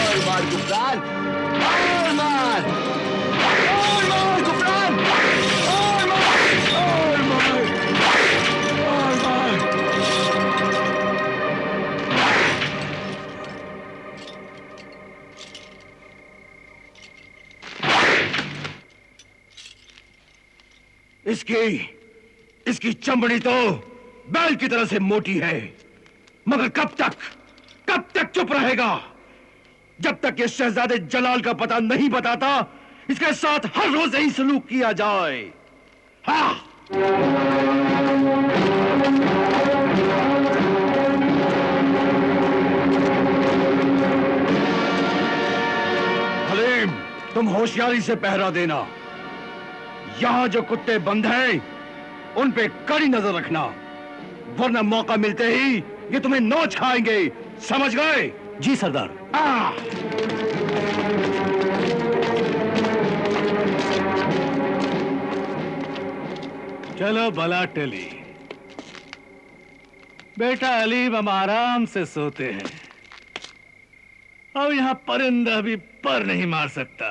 और मार गुफरान, और मार। इसकी चमड़ी तो बैल की तरह से मोटी है, मगर कब तक चुप रहेगा? जब तक ये शहजादे जलाल का पता नहीं बताता, इसके साथ हर रोज यही सलूक किया जाए। हाँ। तुम होशियारी से पहरा देना। यहां जो कुत्ते बंद हैं, उन पे कड़ी नजर रखना, वरना मौका मिलते ही ये तुम्हें नोच खाएंगे। समझ गए? जी सरदार। चलो भला टली। बेटा अलीम, हम आराम से सोते हैं। अब यहां परिंदा भी पर नहीं मार सकता।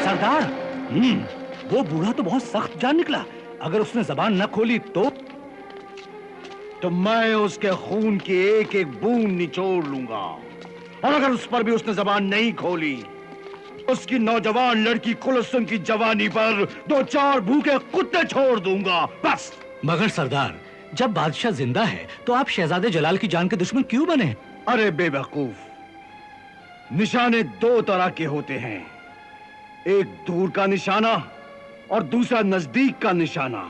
सरदार, वो बूढ़ा तो बहुत सख्त जान निकला। अगर उसने जबान न खोली तो मैं उसके खून की एक एक बूंद निचोड़ लूंगा। और अगर उस पर भी उसने जबान नहीं खोली, उसकी नौजवान लड़की कुलसुम की जवानी पर 2-4 भूखे कुत्ते छोड़ दूंगा, बस। मगर सरदार, जब बादशाह जिंदा है तो आप शहजादे जलाल की जान के दुश्मन क्यों बने? अरे बेवकूफ, निशाने 2 तरह के होते हैं, एक दूर का निशाना और दूसरा नजदीक का निशाना।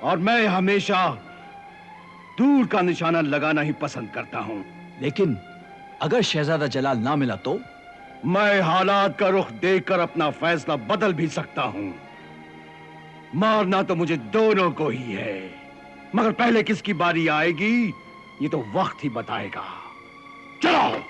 और मैं हमेशा दूर का निशाना लगाना ही पसंद करता हूं। लेकिन अगर शहजादा जलाल ना मिला तो? मैं हालात का रुख देखकर अपना फैसला बदल भी सकता हूं। मारना तो मुझे दोनों को ही है, मगर पहले किसकी बारी आएगी ये तो वक्त ही बताएगा। चलो।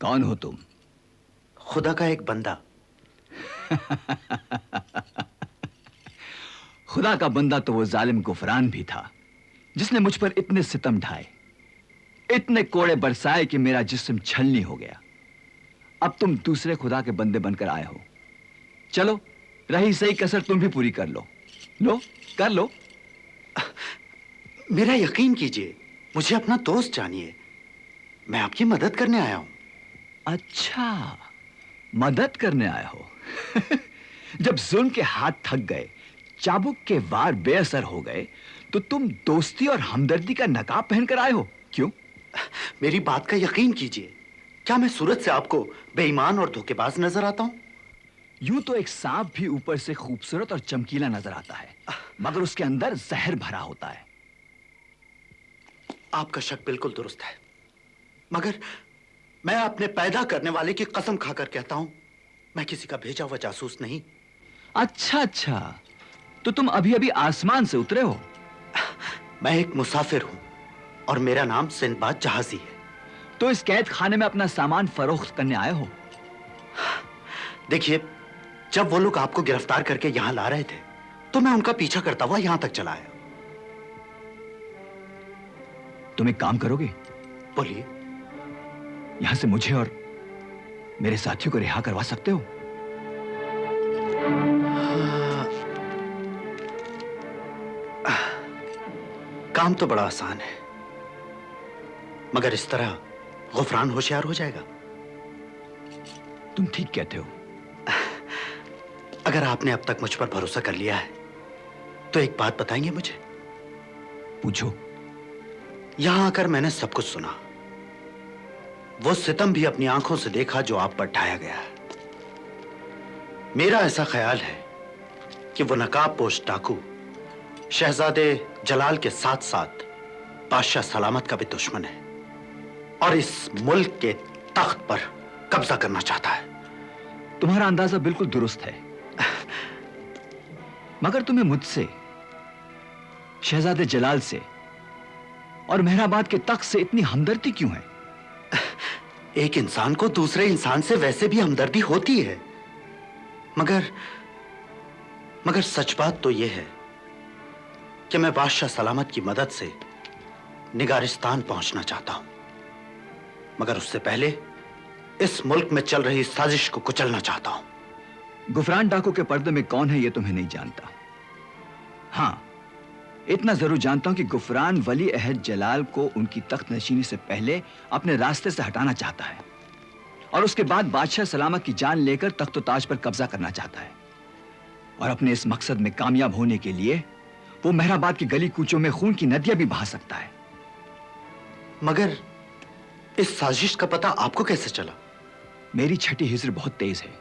कौन हो तुम? खुदा का एक बंदा। खुदा का बंदा तो वो जालिम गुफरान भी था जिसने मुझ पर इतने सितम ढाए, इतने कोड़े बरसाए कि मेरा जिस्म छलनी हो गया। अब तुम दूसरे खुदा के बंदे बनकर आए हो। चलो, रही सही कसर तुम भी पूरी कर लो। लो, कर लो। मेरा यकीन कीजिए, मुझे अपना दोस्त जानिए। मैं आपकी मदद करने आया हूं। अच्छा, मदद करने आए हो। जब जुल्म के हाथ थक गए, चाबुक के वार बेअसर हो गए, तो तुम दोस्ती और हमदर्दी का नकाब पहनकर आए हो। क्यों? मेरी बात का यकीन कीजिए। क्या मैं सूरत से आपको बेईमान और धोखेबाज नजर आता हूं? यूं तो एक सांप भी ऊपर से खूबसूरत और चमकीला नजर आता है, मगर उसके अंदर जहर भरा होता है। आपका शक बिल्कुल दुरुस्त है, मगर मैं अपने पैदा करने वाले की कसम खाकर कहता हूं, मैं किसी का भेजा हुआ जासूस नहीं। अच्छा, तो तुम अभी अभी आसमान से उतरे हो? मैं एक मुसाफिर हूं और मेरा नाम सिंदबाद जहाजी है। तो इस कैद खाने में अपना सामान फरोख्त करने आए हो? देखिए, जब वो लोग आपको गिरफ्तार करके यहां ला रहे थे तो मैं उनका पीछा करता हुआ यहां तक चला आया। तुम एक काम करोगे? बोलिए। यहां से मुझे और मेरे साथियों को रिहा करवा सकते हो? काम तो बड़ा आसान है, मगर इस तरह गुफरान होशियार हो जाएगा। तुम ठीक कहते हो। अगर आपने अब तक मुझ पर भरोसा कर लिया है तो एक बात बताएंगे मुझे? पूछो। यहां आकर मैंने सब कुछ सुना, वो सितम भी अपनी आंखों से देखा जो आप पर ढाया गया है। मेरा ऐसा ख्याल है कि वो नकाबपोश डाकू शहजादे जलाल के साथ साथ बादशाह सलामत का भी दुश्मन है और इस मुल्क के तख्त पर कब्जा करना चाहता है। तुम्हारा अंदाजा बिल्कुल दुरुस्त है, मगर तुम्हें मुझसे, शहजादे जलाल से और मेहराबाद के तख्त से इतनी हमदर्दी क्यों है? एक इंसान को दूसरे इंसान से वैसे भी हमदर्दी होती है, मगर सच बात तो यह है कि मैं बादशाह सलामत की मदद से निगारिस्तान पहुंचना चाहता हूं, मगर उससे पहले इस मुल्क में चल रही साजिश को कुचलना चाहता हूं। गुफरान डाकू के पर्दे में कौन है यह तुम्हें नहीं जानता। हां, इतना जरूर जानता हूं कि गुफरान वली अहद जलाल को उनकी तख्त नशीनी से पहले अपने रास्ते से हटाना चाहता है और उसके बाद बादशाह सलामत की जान लेकर तख्त ताज पर कब्जा करना चाहता है। और अपने इस मकसद में कामयाब होने के लिए वो मेहराबाद की गली कूचों में खून की नदियां भी बहा सकता है। मगर इस साजिश का पता आपको कैसे चला? मेरी छठी हिज्र बहुत तेज है।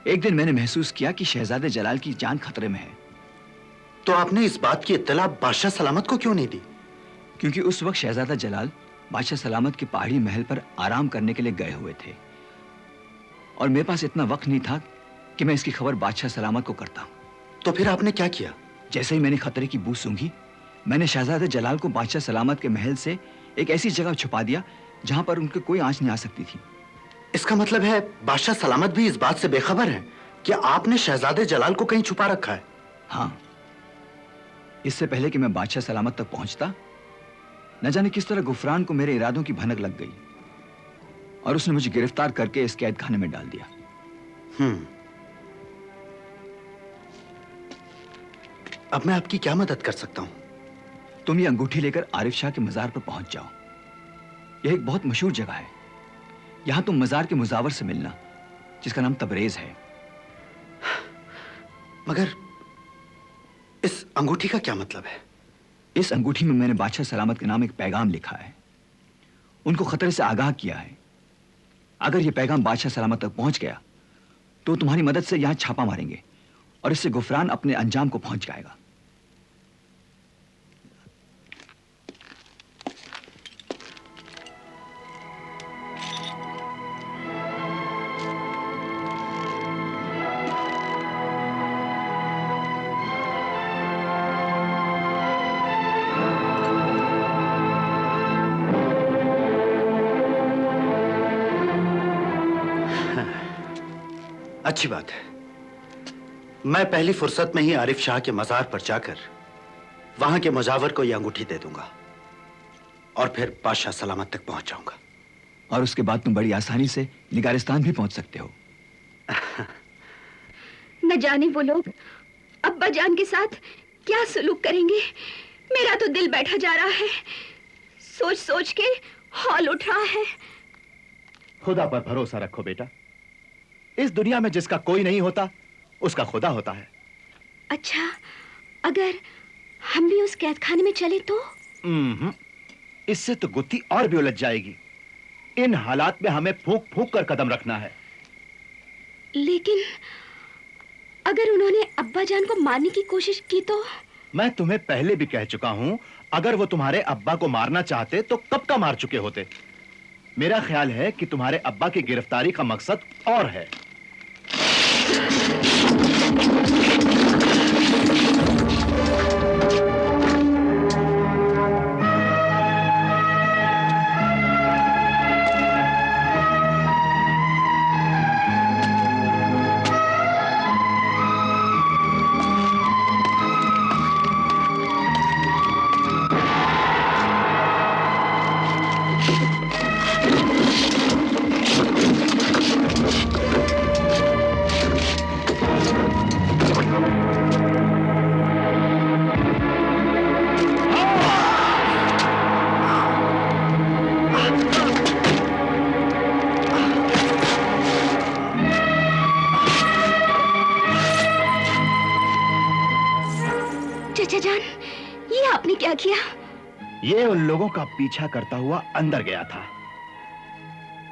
एक दिन मैंने महसूस किया कि शहजादे जलाल की जान खतरे में है। तो आपने इस बात की इत्तला बादशाह सलामत को क्यों नहीं दी? क्योंकि उस वक्त शहजादा जलाल बादशाह सलामत के पहाड़ी महल पर आराम करने के लिए गए हुए थे और मेरे पास इतना वक्त नहीं था कि मैं इसकी खबर बादशाह सलामत को करता। तो फिर आपने क्या किया? जैसे ही मैंने खतरे की बू सूंघी, मैंने शहजादे जलाल को बादशाह सलामत के महल से एक ऐसी जगह छुपा दिया जहां पर उनके कोई आंच नहीं आ सकती थी। इसका मतलब है बादशाह सलामत भी इस बात से बेखबर है कि आपने शहजादे जलाल को कहीं छुपा रखा है? हाँ, इससे पहले कि मैं बादशाह सलामत तक पहुंचता, न जाने किस तरह गुफरान को मेरे इरादों की भनक लग गई और उसने मुझे गिरफ्तार करके इस कैद खाने में डाल दिया। अब मैं आपकी क्या मदद कर सकता हूं? तुम ये अंगूठी लेकर आरिफ शाह के मजार पर पहुंच जाओ। यह एक बहुत मशहूर जगह है। यहां तुम मजार के मुजावर से मिलना, जिसका नाम तबरेज है। मगर इस अंगूठी का क्या मतलब है? इस अंगूठी में मैंने बादशाह सलामत के नाम एक पैगाम लिखा है। उनको खतरे से आगाह किया है। अगर यह पैगाम बादशाह सलामत तक पहुंच गया तो तुम्हारी मदद से यहां छापा मारेंगे और इससे गुफरान अपने अंजाम को पहुंच जाएगा। अच्छी बात है। मैं पहली फुर्सत में ही आरिफ शाह के मजार पर जाकर वहां के मुजावर को यह अंगूठी दे दूंगा और फिर बादशाह सलामत तक पहुंच जाऊंगा। और उसके बाद तुम बड़ी आसानी से निगारिस्तान भी पहुंच सकते हो। न जाने वो लोग अब्बा जान के साथ क्या सलूक करेंगे। मेरा तो दिल बैठा जा रहा है। सोच सोच के हौल उठ रहा है। खुदा पर भरोसा रखो बेटा। इस दुनिया में जिसका कोई नहीं होता उसका खुदा होता है। अच्छा, अगर हम भी उस कैद खाने में चले तो? इससे तो गुत्थी और भी उलझ जाएगी। इन हालात में हमें फूंक फूंक कर कदम रखना है। लेकिन अगर उन्होंने अब्बा जान को मारने की कोशिश की तो? मैं तुम्हें पहले भी कह चुका हूं, अगर वो तुम्हारे अब्बा को मारना चाहते तो कब का मार चुके होते। मेरा ख्याल है कि तुम्हारे अब्बा की गिरफ्तारी का मकसद और है। चचा जान, ये आपने क्या किया? ये उन लोगों का पीछा करता हुआ अंदर गया था।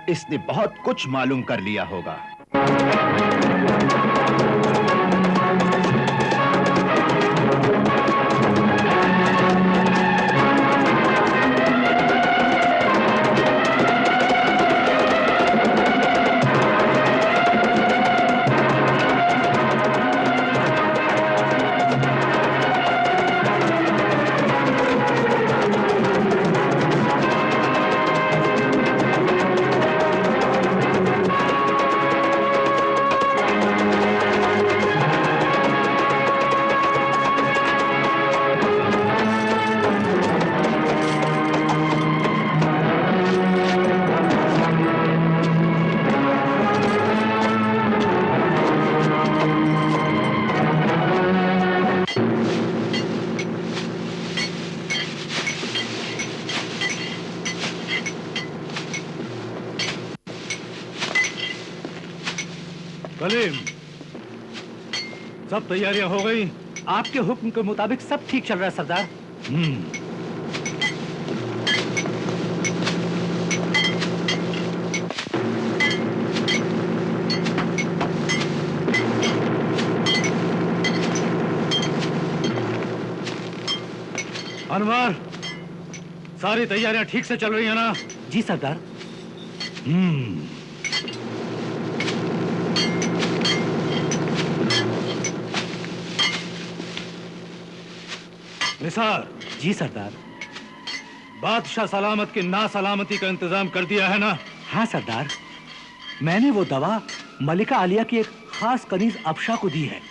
इसने बहुत कुछ मालूम कर लिया होगा। कलीम, सब तैयारियां हो गई? आपके हुक्म के मुताबिक सब ठीक चल रहा है सरदार। अनवर, सारी तैयारियां ठीक से चल रही है ना? जी सरदार। निसार। जी सरदार। बादशाह सलामत की नासलामती का इंतजाम कर दिया है ना? हाँ सरदार, मैंने वो दवा मलिका आलिया की एक खास कनीज अफशा को दी है।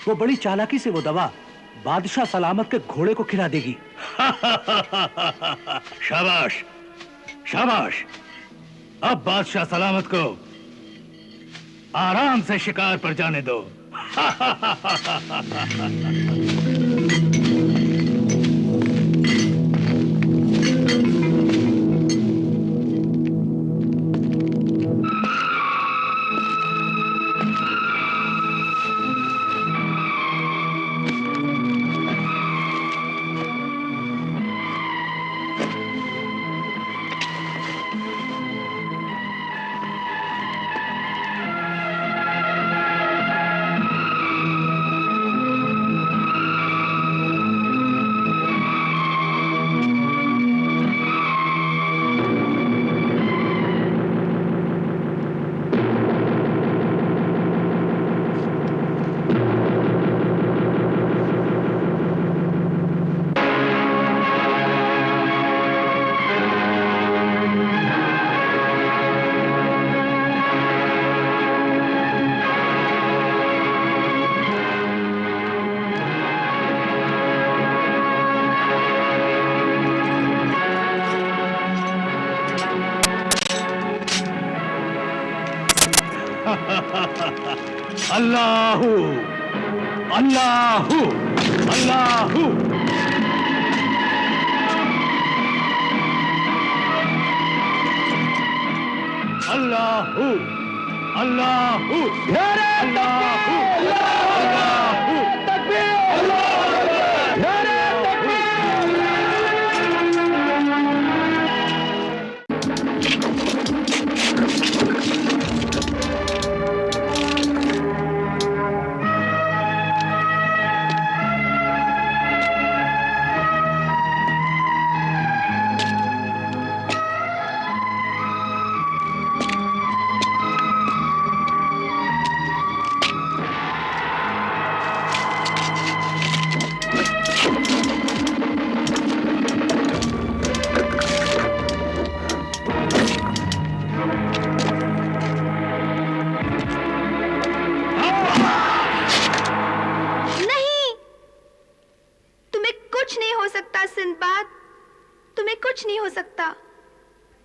वो बड़ी चालाकी से वो दवा बादशाह सलामत के घोड़े को खिला देगी। शाबाश, शाबाश। अब बादशाह सलामत को आराम से शिकार पर जाने दो। अल्लाहू अल्लाहू अल्लाहू। अल्लाहू अल्लाहू अल्लाहू अल्लाहू तकबीर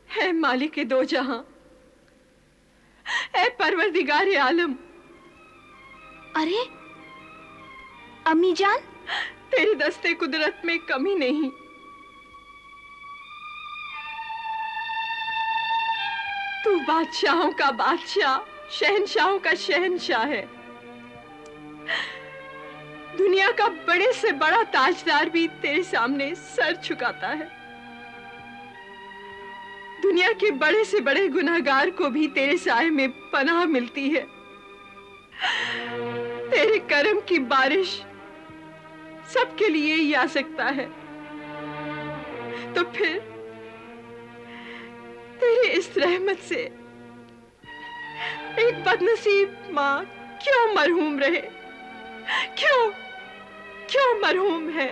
है मालिक के दो जहां, है परवरदिगार आलम। अरे अम्मी जान, तेरी दस्ते कुदरत में कमी नहीं। तू बादशाहों का बादशाह, शहंशाहों का शहंशाह है। दुनिया का बड़े से बड़ा ताजदार भी तेरे सामने सर झुकाता है। दुनिया के बड़े से बड़े गुनहगार को भी तेरे साए में पनाह मिलती है। तेरे करम की बारिश सबके लिए ही आ सकता है, तो फिर तेरी इस रहमत से एक बदनसीब माँ क्यों मरहूम रहे? क्यों मरहूम है?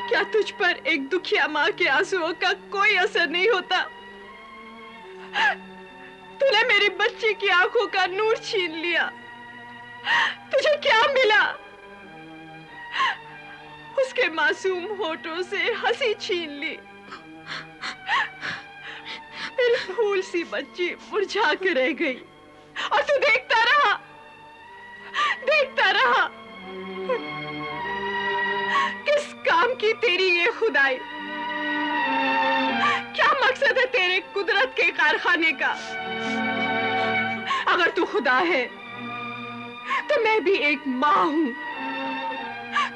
क्या तुझ पर एक दुखिया माँ के आंसुओं का कोई असर नहीं होता? तूने मेरी बच्ची की आंखों का नूर छीन लिया। तुझे क्या मिला? उसके मासूम होठों से हंसी छीन ली। मेरी फूल सी बच्ची मुरझा के रह गई और तू देखता रहा। किस काम की तेरी ये खुदाई? क्या मकसद है तेरे कुदरत के कारखाने का? अगर तू खुदा है तो मैं भी एक माँ हूं।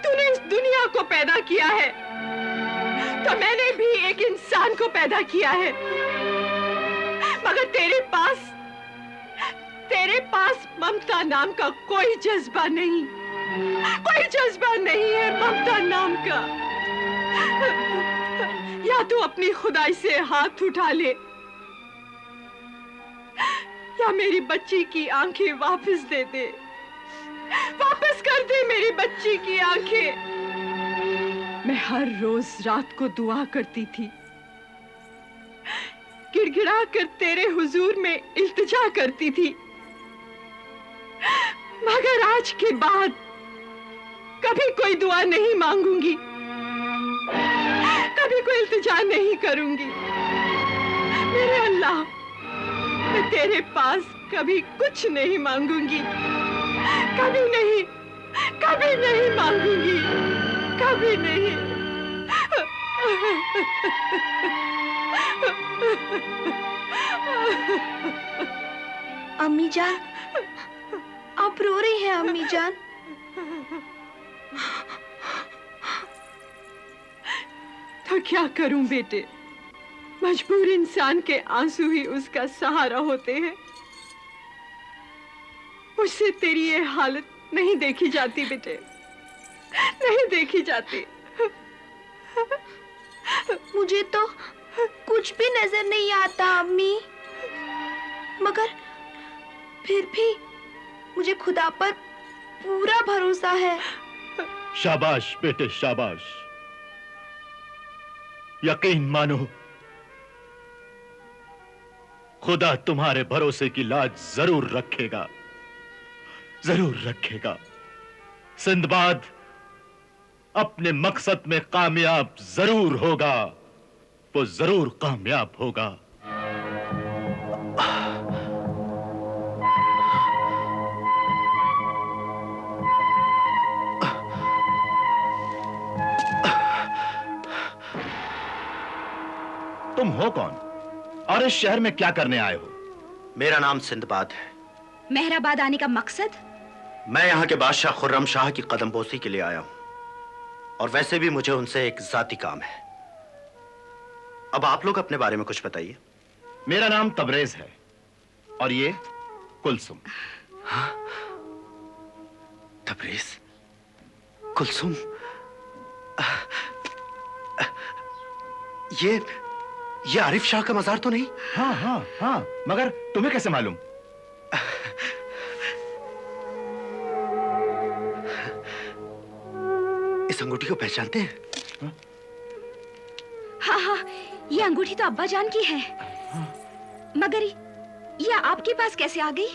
तूने इस दुनिया को पैदा किया है तो मैंने भी एक इंसान को पैदा किया है, मगर तेरे पास ममता नाम का कोई जज्बा नहीं है ममता नाम का। या तू अपनी खुदाई से हाथ उठा ले या मेरी बच्ची की आंखें वापस दे दे। वापस कर दे मेरी बच्ची की आंखें। मैं हर रोज रात को दुआ करती थी, गिड़गिड़ा कर तेरे हुजूर में इल्तिजा करती थी, मगर आज के बाद कभी कोई दुआ नहीं मांगूंगी, कभी कोई इल्तिजा नहीं करूंगी। मेरे अल्लाह, मैं तेरे पास कभी कुछ नहीं मांगूंगी, कभी नहीं मांगूंगी, कभी नहीं। अम्मी जान, आप रो रही हैं अम्मी जान? तो क्या करूं बेटे, मजबूर इंसान के आंसू ही उसका सहारा होते हैं। मुझसे तेरी ये हालत नहीं देखी जाती बेटे, नहीं देखी जाती। मुझे तो कुछ भी नजर नहीं आता अम्मी, मगर फिर भी मुझे खुदा पर पूरा भरोसा है। शाबाश बेटे शाबाश, यकीन मानो खुदा तुम्हारे भरोसे की लाज जरूर रखेगा, जरूर रखेगा। सिंदबाद अपने मकसद में कामयाब जरूर होगा, वो जरूर कामयाब होगा। तुम हो कौन और इस शहर में क्या करने आए हो? मेरा नाम सिंदबाद है। मेहराबाद आने का मकसद? मैं यहाँ के बादशाह खुर्रम शाह की कदमबोसी के लिए आया हूँ, और वैसे भी मुझे उनसे एक जाती काम है। अब आप लोग अपने बारे में कुछ बताइए। मेरा नाम तबरेज है और ये कुलसुम। हाँ? तबरेज, कुलसुम, ये आरिफ शाह का मजार तो नहीं? हाँ हाँ हाँ, मगर तुम्हें कैसे मालूम? इस अंगूठी को पहचानते हैं? हाँ, ये अंगूठी तो अब्बा जान की है, मगर ये आपके पास कैसे आ गई?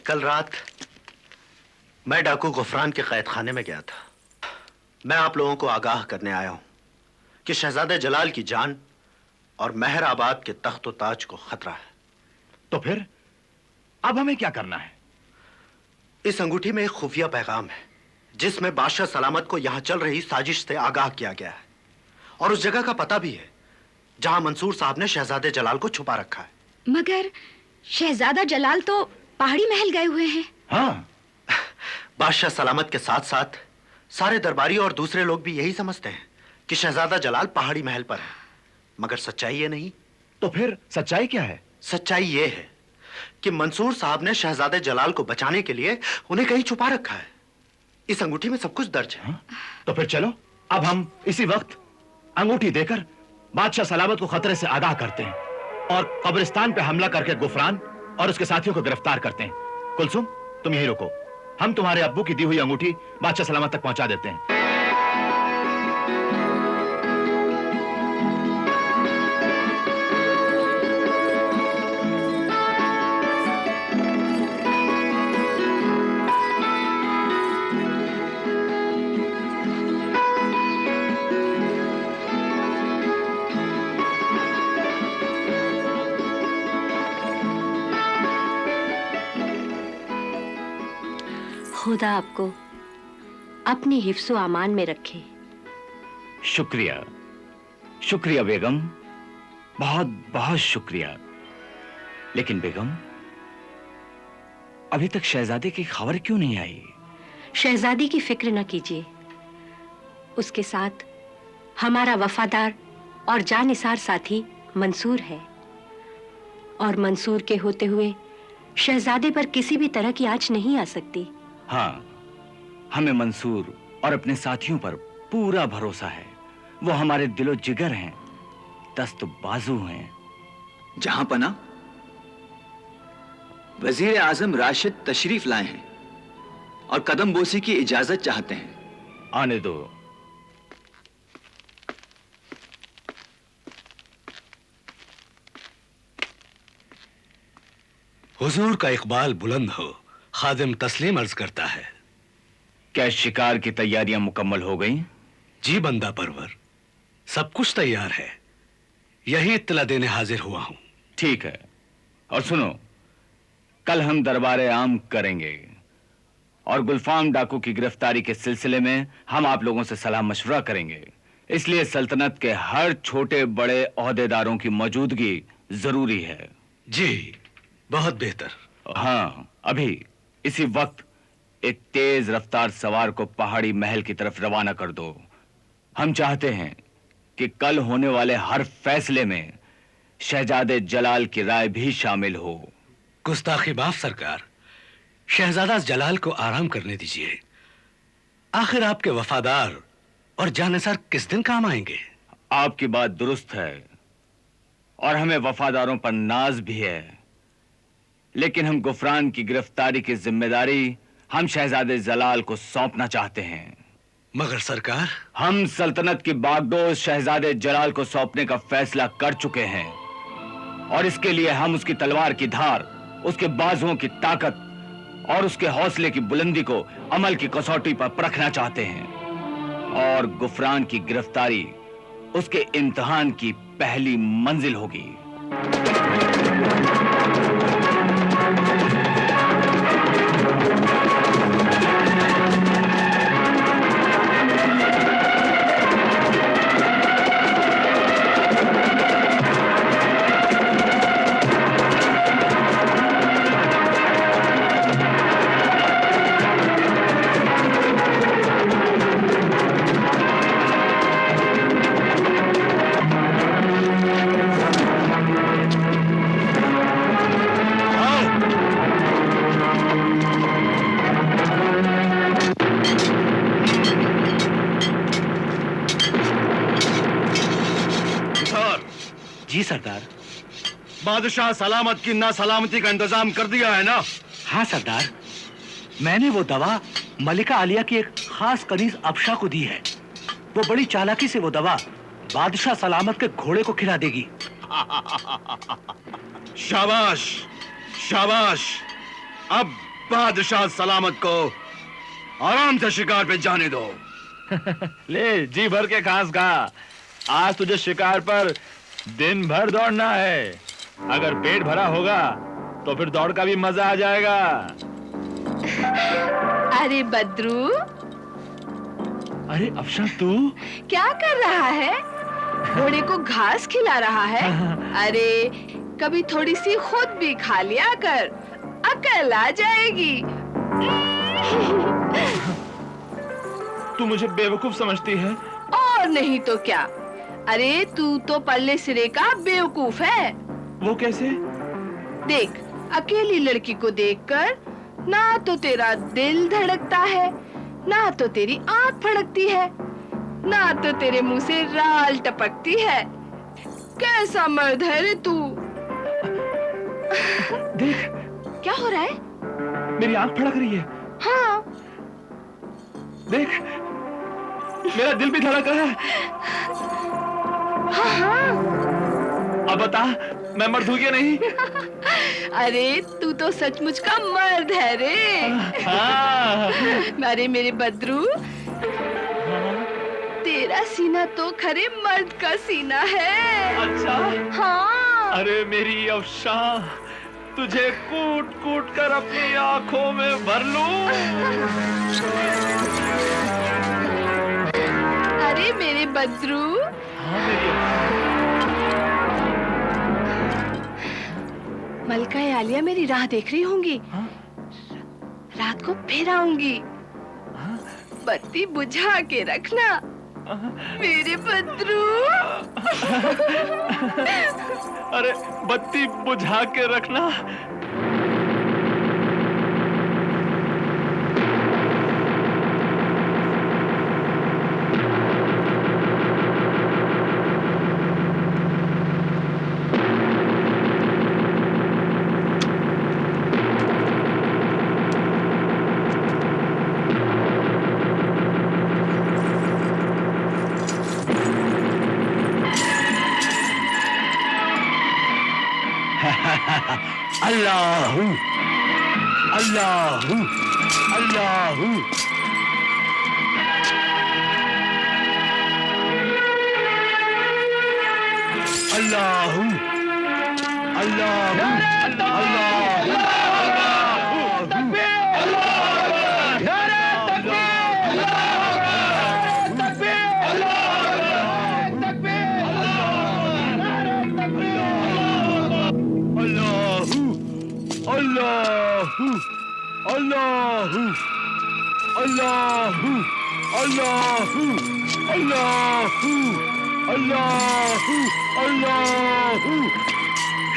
कल रात मैं डाकू गुफरान के कैद खाने में गया था। मैं आप लोगों को आगाह करने आया हूं कि शहजादे जलाल की जान और मेहराबाद के तख्त व ताज को खतरा है। तो फिर अब हमें क्या करना है? इस अंगूठी में एक खुफिया पैगाम है जिसमें बादशाह सलामत को यहां चल रही साजिश से आगाह किया गया है, और उस जगह का पता भी है जहां मंसूर साहब ने शहजादे जलाल को छुपा रखा है। मगर शहजादा जलाल तो पहाड़ी महल गए हुए हैं। हाँ, बादशाह सलामत के साथ साथ सारे दरबारी और दूसरे लोग भी यही समझते हैं कि शहजादा जलाल पहाड़ी महल पर है, मगर सच्चाई ये नहीं। तो फिर सच्चाई क्या है? सच्चाई ये है कि मंसूर साहब ने शहजादे जलाल को बचाने के लिए उन्हें कहीं छुपा रखा है। इस अंगूठी में सब कुछ दर्ज है। तो फिर चलो अब हम इसी वक्त अंगूठी देकर बादशाह सलामत को खतरे से आगाह करते हैं और कब्रिस्तान पे हमला करके गुफरान और उसके साथियों को गिरफ्तार करते हैं। कुलसुम, तुम यहीं रुको, हम तुम्हारे अब्बू की दी हुई अंगूठी बादशाह सलामत तक पहुंचा देते हैं। खुदा आपको अपनी हिफ्ज़ो अमान में रखे। शुक्रिया, शुक्रिया बेगम, बहुत बहुत शुक्रिया। लेकिन बेगम, अभी तक शहजादे की खबर क्यों नहीं आई? शहजादी की फिक्र न कीजिए, उसके साथ हमारा वफादार और जानिसार साथी मंसूर है, और मंसूर के होते हुए शहजादे पर किसी भी तरह की आंच नहीं आ सकती। हाँ, हमें मंसूर और अपने साथियों पर पूरा भरोसा है। वो हमारे दिलो जिगर हैं, दस्त बाजू हैं। जहां पना, वजीर आजम राशिद तशरीफ लाए हैं और कदम बोसी की इजाजत चाहते हैं। आने दो। हुजूर का इकबाल बुलंद हो। खादिम तस्लीम अर्ज करता है। क्या शिकार की तैयारियां मुकम्मल हो गई? जी बंदा परवर, सब कुछ तैयार है, यही इत्तला देने हाजिर हुआ हूं। ठीक है, और सुनो, कल हम दरबारे आम करेंगे और गुलफाम डाकू की गिरफ्तारी के सिलसिले में हम आप लोगों से सलाह मशवरा करेंगे। इसलिए सल्तनत के हर छोटे बड़े ओहदेदारों की मौजूदगी जरूरी है। जी, बहुत बेहतर। हाँ, अभी इसी वक्त एक तेज रफ्तार सवार को पहाड़ी महल की तरफ रवाना कर दो। हम चाहते हैं कि कल होने वाले हर फैसले में शहजादे जलाल की राय भी शामिल हो। गुस्ताखी माफ सरकार, शहजादा जलाल को आराम करने दीजिए। आखिर आपके वफादार और जानिसार किस दिन काम आएंगे? आपकी बात दुरुस्त है और हमें वफादारों पर नाज भी है, लेकिन हम गुफरान की गिरफ्तारी की जिम्मेदारी हम शहजादे जलाल को सौंपना चाहते हैं। मगर सरकार, हम सल्तनत की बागडोर शहजादे जलाल को सौंपने का फैसला कर चुके हैं और इसके लिए हम उसकी तलवार की धार, उसके बाजुओं की ताकत और उसके हौसले की बुलंदी को अमल की कसौटी पर परखना चाहते हैं। और गुफरान की गिरफ्तारी उसके इम्तिहान की पहली मंजिल होगी। जी सरदार। बादशाह सलामत की ना सलामती का इंतजाम कर दिया है ना? हाँ सरदार, मैंने वो दवा मलिका आलिया की एक खास कनीज अफशा को दी है। वो बड़ी चालाकी से वो दवा बादशाह सलामत के घोड़े को खिला देगी। शाबाश, शाबाश। अब बादशाह सलामत को आराम से शिकार पे जाने दो। ले जी भर के घास खा। आज तुझे शिकार पर दिन भर दौड़ना है। अगर पेट भरा होगा तो फिर दौड़ का भी मजा आ जाएगा। अरे बद्रू, अरे अफशा तू क्या कर रहा है? घोड़े को घास खिला रहा है? अरे कभी थोड़ी सी खुद भी खा लिया कर, अकल आ जाएगी। तू मुझे बेवकूफ समझती है? और नहीं तो क्या। अरे तू तो पल्ले सिरे का बेवकूफ है। वो कैसे? देख, अकेली लड़की को देखकर ना तो तेरा दिल धड़कता है, ना तो तेरी आंख फड़कती है, ना तो तेरे मुंह से राल टपकती है। कैसा मर्द है रे तू? देख, क्या हो रहा है? मेरी आंख फड़क रही है। हाँ। देख, मेरा दिल भी धड़क रहा है। हाँ हाँ। अब बता, मैं मर्द हूँ या नहीं? अरे तू तो सचमुच का मर्द है रे। अरे मेरे बद्रू, तेरा सीना तो खरे मर्द का सीना है। अच्छा? हाँ। अरे मेरी अफशा, तुझे कूट कूट कर अपनी आंखों में भर लूं। अरे मेरे बद्रू। हाँ मेरी मलका आलिया मेरी राह देख रही होंगी। हाँ? रात को फिर आऊंगी। हाँ? बत्ती बुझा के रखना। हाँ? मेरे बद्रू। अरे बत्ती बुझा के रखना। अल्लाहू अल्लाहू अल्लाहू। अल्लाहू अल्लाहू अल्लाहू। अल्लाहू अल्लाहू अल्लाहू अल्लाहू अल्लाहू अल्लाहू अल्लाहू।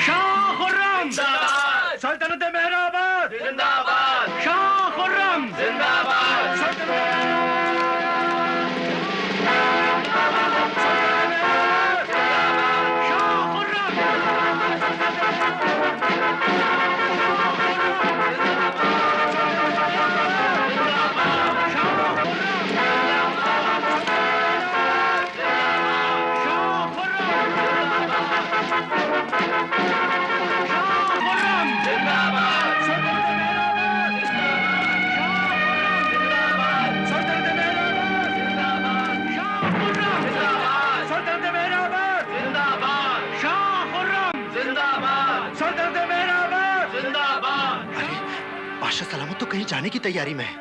शाह खुर्रम जिंदाबाद, सल्तनत मेहराबाद जिंदाबाद, शाह खुर्रम जिंदाबाद, सल्तनत सलामत तो कहीं जाने की तैयारी में है।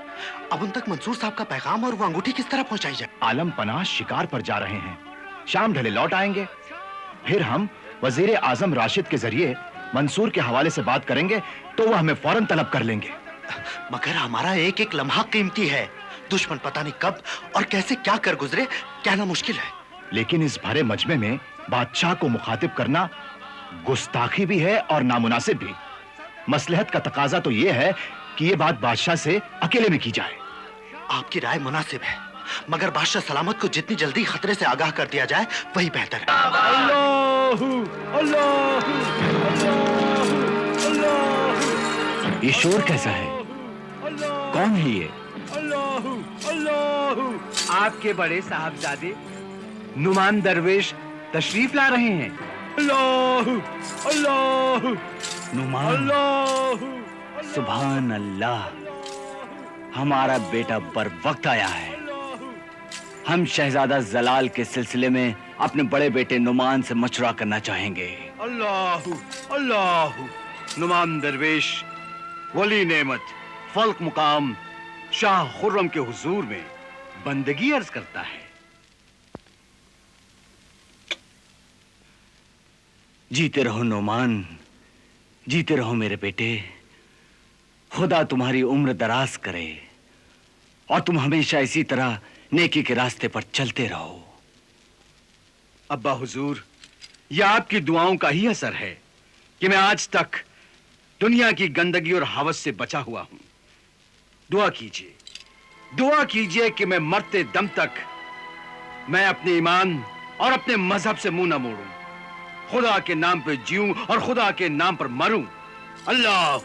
अब उन तक मंसूर साहब का पैगाम और वो अंगूठी किस तरह पहुंचाई जाए? आलम पनाह शिकार पर जा रहे हैं, शाम ढले लौट आएंगे। फिर हम वजीर आजम राशिद के जरिए मंसूर के हवाले से बात करेंगे तो वो हमें फौरन तलब कर लेंगे। मगर हमारा एक एक लम्हा कीमती है। दुश्मन पता नहीं कब और कैसे क्या कर गुजरे, कहना मुश्किल है। लेकिन इस भरे मजमे में बादशाह को मुखातिब करना गुस्ताखी भी है और नामुनासिब भी। मसलहत का तकाजा तो यह है कि ये बात बादशाह से अकेले में की जाए। आपकी राय मुनासिब है, मगर बादशाह सलामत को जितनी जल्दी खतरे से आगाह कर दिया जाए वही बेहतर है। अल्लाहू अल्लाहू अल्लाहू अल्लाहू। ये शोर कैसा है? कौन है ये? अल्लाहू अल्लाहू। आपके बड़े साहबजादे नुमान दरवेश तशरीफ ला रहे हैं। अल्लाहू अल्लाहू। नुमान। अल्लाहू सुभान अल्लाह, हमारा बेटा बर वक्त आया है। हम शहजादा जलाल के सिलसिले में अपने बड़े बेटे नुमान से मशवरा करना चाहेंगे। अल्लाहू अल्लाहू। नुमान दरवेश वली नेमत फल्क मुकाम शाह खुर्रम के हुजूर में बंदगी अर्ज करता है। जीते रहो नोमान, जीते रहो मेरे बेटे। खुदा तुम्हारी उम्र दराज करे और तुम हमेशा इसी तरह नेकी के रास्ते पर चलते रहो। अब्बा हुजूर, यह आपकी दुआओं का ही असर है कि मैं आज तक दुनिया की गंदगी और हवस से बचा हुआ हूं। दुआ कीजिए कि मैं मरते दम तक मैं अपने ईमान और अपने मजहब से मुंह न मोड़ूं, खुदा के नाम पे जीऊं और खुदा के नाम पर मरूं। अल्लाह।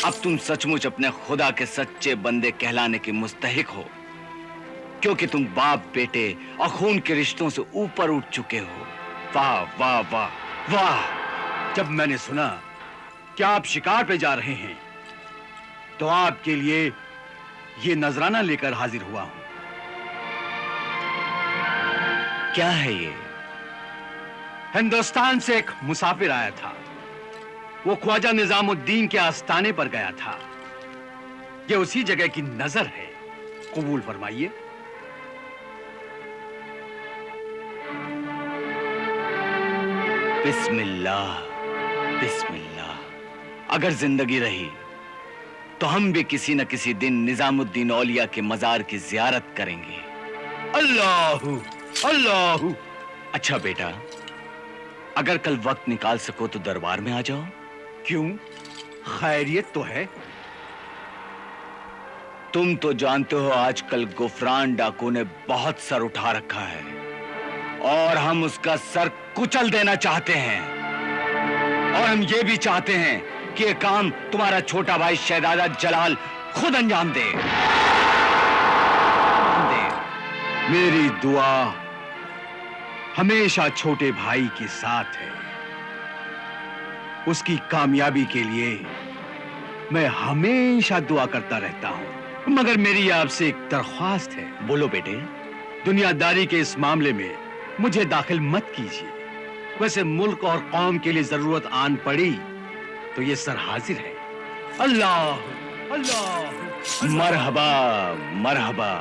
अब तुम सचमुच अपने खुदा के सच्चे बंदे कहलाने के मुस्तहिक हो, क्योंकि तुम बाप बेटे और खून के रिश्तों से ऊपर उठ चुके हो। वाह वाह वाह वाह। जब मैंने सुना कि आप शिकार पे जा रहे हैं तो आपके लिए ये नजराना लेकर हाजिर हुआ हूं। क्या है ये? हिंदुस्तान से एक मुसाफिर आया था। वो ख्वाजा निजामुद्दीन के आस्थाने पर गया था। ये उसी जगह की नजर है, कबूल फरमाइए। बिस्मिल्लाह बिस्मिल्लाह। अगर जिंदगी रही तो हम भी किसी न किसी दिन निजामुद्दीन औलिया के मजार की जियारत करेंगे। अल्लाहू अल्लाहू। अच्छा बेटा, अगर कल वक्त निकाल सको तो दरबार में आ जाओ। क्यों, खैरियत तो है? तुम तो जानते हो आजकल गुफरान डाकू ने बहुत सर उठा रखा है और हम उसका सर कुचल देना चाहते हैं। और हम ये भी चाहते हैं कि ये काम तुम्हारा छोटा भाई शहजादा जलाल खुद अंजाम दे। मेरी दुआ हमेशा छोटे भाई के साथ है। उसकी कामयाबी के लिए मैं हमेशा दुआ करता रहता हूं। मगर मेरी आपसे एक दरख्वास्त है। बोलो बेटे। दुनियादारी के इस मामले में मुझे दाखिल मत कीजिए। वैसे मुल्क और कौम के लिए जरूरत आन पड़ी तो ये सर हाजिर है। अल्लाह अल्लाह। मरहबा मरहबा।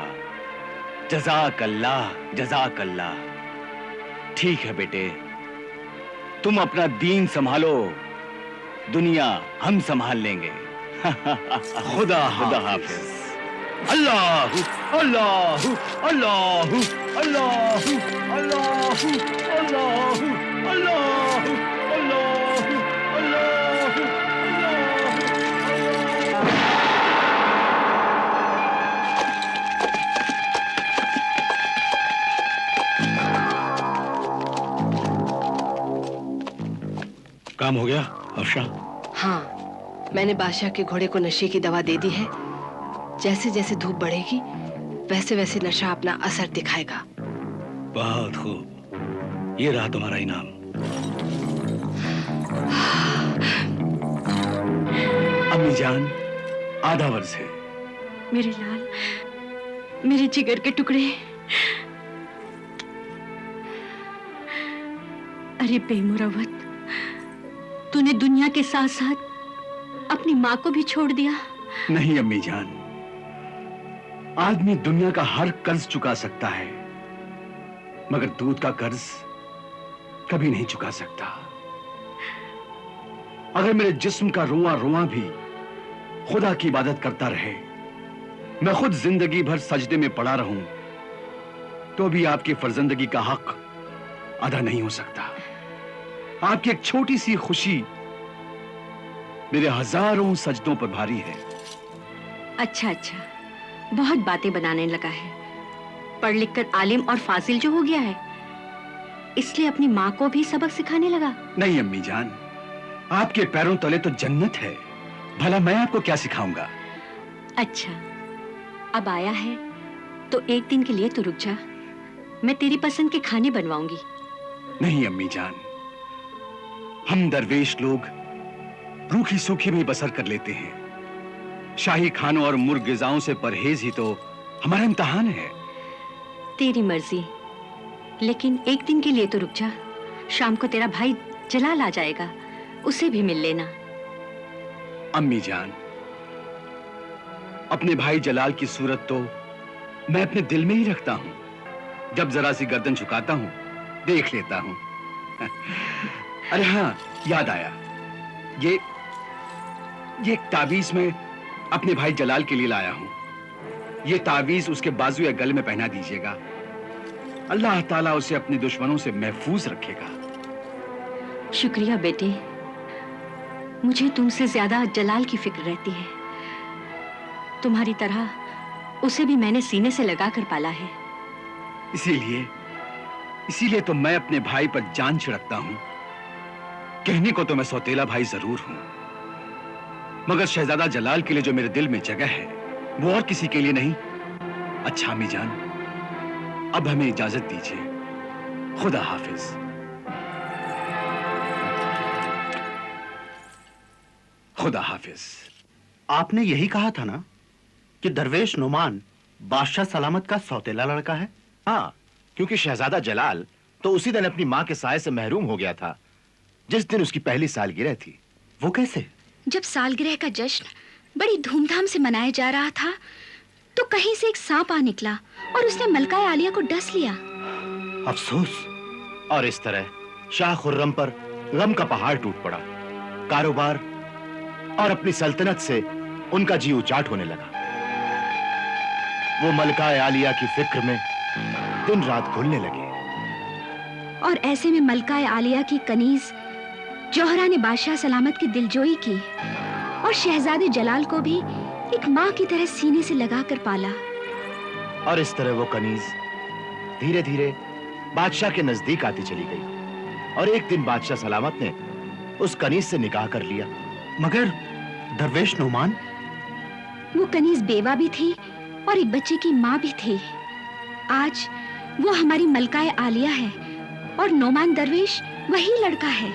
जज़ाक अल्लाह जज़ाक अल्लाह। ठीक है बेटे, तुम अपना दीन संभालो, दुनिया हम संभाल लेंगे। खुदा हाफिज। अल्लाह अल्लाह अल्लाह अल्लाह अल्लाह अल्लाह अल्लाह अल्लाह अल्लाह। काम हो गया अफशा? हाँ, मैंने बादशाह के घोड़े को नशे की दवा दे दी है। जैसे जैसे धूप बढ़ेगी वैसे वैसे नशा अपना असर दिखाएगा। बहुत खूब, ये रहा तुम्हारा इनाम। अम्मी जान, आधा वर्ष है। मेरे लाल, मेरे जिगर के टुकड़े। अरे बेमुरवत, तूने दुनिया के साथ साथ अपनी माँ को भी छोड़ दिया। नहीं अम्मी जान, आदमी दुनिया का हर कर्ज चुका सकता है मगर दूध का कर्ज कभी नहीं चुका सकता। अगर मेरे जिस्म का रोआ रोआ भी खुदा की इबादत करता रहे, मैं खुद जिंदगी भर सजदे में पड़ा रहूं, तो भी आपकी फर्जंदगी का हक अदा नहीं हो सकता। आपकी एक छोटी सी खुशी मेरे हजारों सजदों पर भारी है। अच्छा अच्छा, बहुत बातें बनाने लगा है। पढ़ लिख कर आलिम और फाजिल जो हो गया है, इसलिए अपनी माँ को भी सबक सिखाने लगा। नहीं अम्मी जान, आपके पैरों तले तो जन्नत है, भला मैं आपको क्या सिखाऊंगा। अच्छा, अब आया है तो एक दिन के लिए तो रुक जा, मैं तेरी पसंद के खाने बनवाऊंगी। नहीं अम्मी जान, हम दरवेश लोग रूखी सूखी में बसर कर लेते हैं। शाही खानों और मुर्ग गिज़ाओं से परहेज ही तो हमारा इम्तिहान है। तेरी मर्जी, लेकिन एक दिन के लिए तो रुक जा। शाम को तेरा भाई जलाल आ जाएगा, उसे भी मिल लेना। अम्मी जान, अपने भाई जलाल की सूरत तो मैं अपने दिल में ही रखता हूं। जब जरा सी गर्दन झुकाता हूं, देख लेता हूं। अरे हाँ, याद आया। ये एक तावीज मैं अपने भाई जलाल के लिए लाया हूं। ये तावीज उसके बाजू या गले में पहना दीजिएगा। अल्लाह ताला उसे अपने दुश्मनों से महफूज रखेगा। शुक्रिया बेटे, मुझे तुमसे ज्यादा जलाल की फिक्र रहती है। तुम्हारी तरह उसे भी मैंने सीने से लगाकर पाला है। इसीलिए तो मैं अपने भाई पर जान छिड़कता हूं। कहने को तो मैं सौतेला भाई जरूर हूं, मगर शहजादा जलाल के लिए जो मेरे दिल में जगह है वो और किसी के लिए नहीं। अच्छा अम्मी जान, अब हमें इजाजत दीजिए। खुदा हाफिज। खुदा हाफिज। आपने यही कहा था ना कि दरवेश नुमान बादशाह सलामत का सौतेला लड़का है? हाँ, क्योंकि शहजादा जलाल तो उसी दिन अपनी माँ के साये से महरूम हो गया था जिस दिन उसकी पहली सालगिरह थी। वो कैसे? जब सालगिरह का जश्न बड़ी धूमधाम से मनाया जा रहा था तो कहीं से एक सांप आ निकला और उसने मलका आलिया को डस लिया। अफसोस। और इस तरह शाह खुर्रम पर गम का पहाड़ टूट पड़ा। कारोबार और अपनी सल्तनत से उनका जी उचाट होने लगा। वो मलका आलिया की फिक्र में दिन रात घुलने लगे। और ऐसे में मलका आलिया की कनीज जौहरा ने बादशाह सलामत की दिलजोई की और शहजादे जलाल को भी एक माँ की तरह सीने से लगाकर पाला। और इस तरह वो कनीज धीरे धीरे बादशाह के नजदीक आती चली गई और एक दिन बादशाह सलामत ने उस कनीज से निकाह कर लिया। मगर दरवेश नुमान? वो कनीज बेवा भी थी और एक बच्चे की माँ भी थी। आज वो हमारी मलकाए आलिया है और नोमान दरवेश वही लड़का है।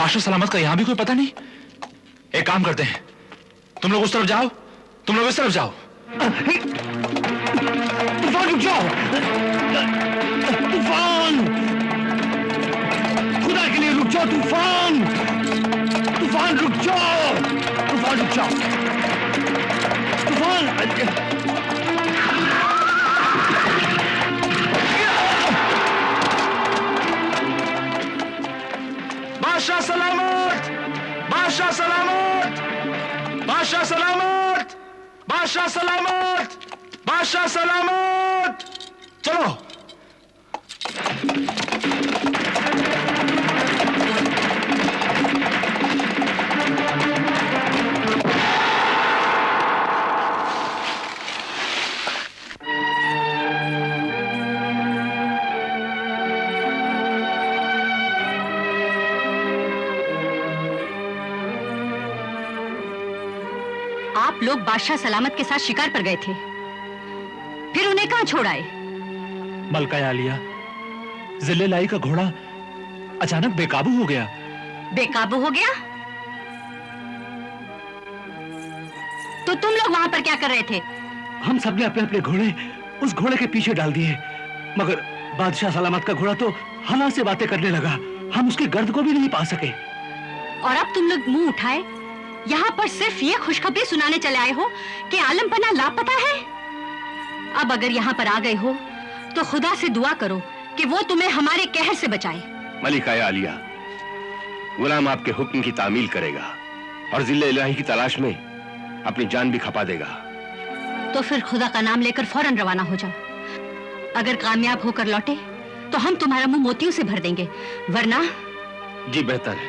बादशाह सलामत का यहां भी कोई पता नहीं। एक काम करते हैं, तुम लोग उस तरफ जाओ, तुम लोग इस तरफ जाओ। तूफान रुक जाओ! तूफान! खुदा के लिए रुक जाओ तूफान! तूफान रुक जाओ! तूफान रुक जाओ! तूफान! बादशाह सलामत! बादशाह सलामत! बादशाह सलामत! बादशाह सलामत! बादशाह सलामत! चलो। आप लोग बादशाह सलामत के साथ शिकार पर गए थे, फिर उन्हें कहां छोड़ आए? मलका आलिया, जिले लाई का घोड़ा अचानक बेकाबू हो गया। बेकाबू हो गया? तो तुम लोग वहां पर क्या कर रहे थे? हम सबने अपने अपने घोड़े उस घोड़े के पीछे डाल दिए, मगर बादशाह सलामत का घोड़ा तो हवा से बातें करने लगा। हम उसके गर्द को भी नहीं पा सके। और अब तुम लोग मुंह उठाए यहाँ पर सिर्फ ये खुशखबरी सुनाने चले आए हो कि आलमपना लापता है। अब अगर यहाँ पर आ गए हो तो खुदा से दुआ करो कि वो तुम्हें हमारे कहर से बचाए। मलिका आलिया, गुलाम आपके हुक्म की तामील करेगा और जिले इलाही की तलाश में अपनी जान भी खपा देगा। तो फिर खुदा का नाम लेकर फौरन रवाना हो जाओ। अगर कामयाब होकर लौटे तो हम तुम्हारा मुंह मोतियों से भर देंगे, वरना। जी बेहतर है।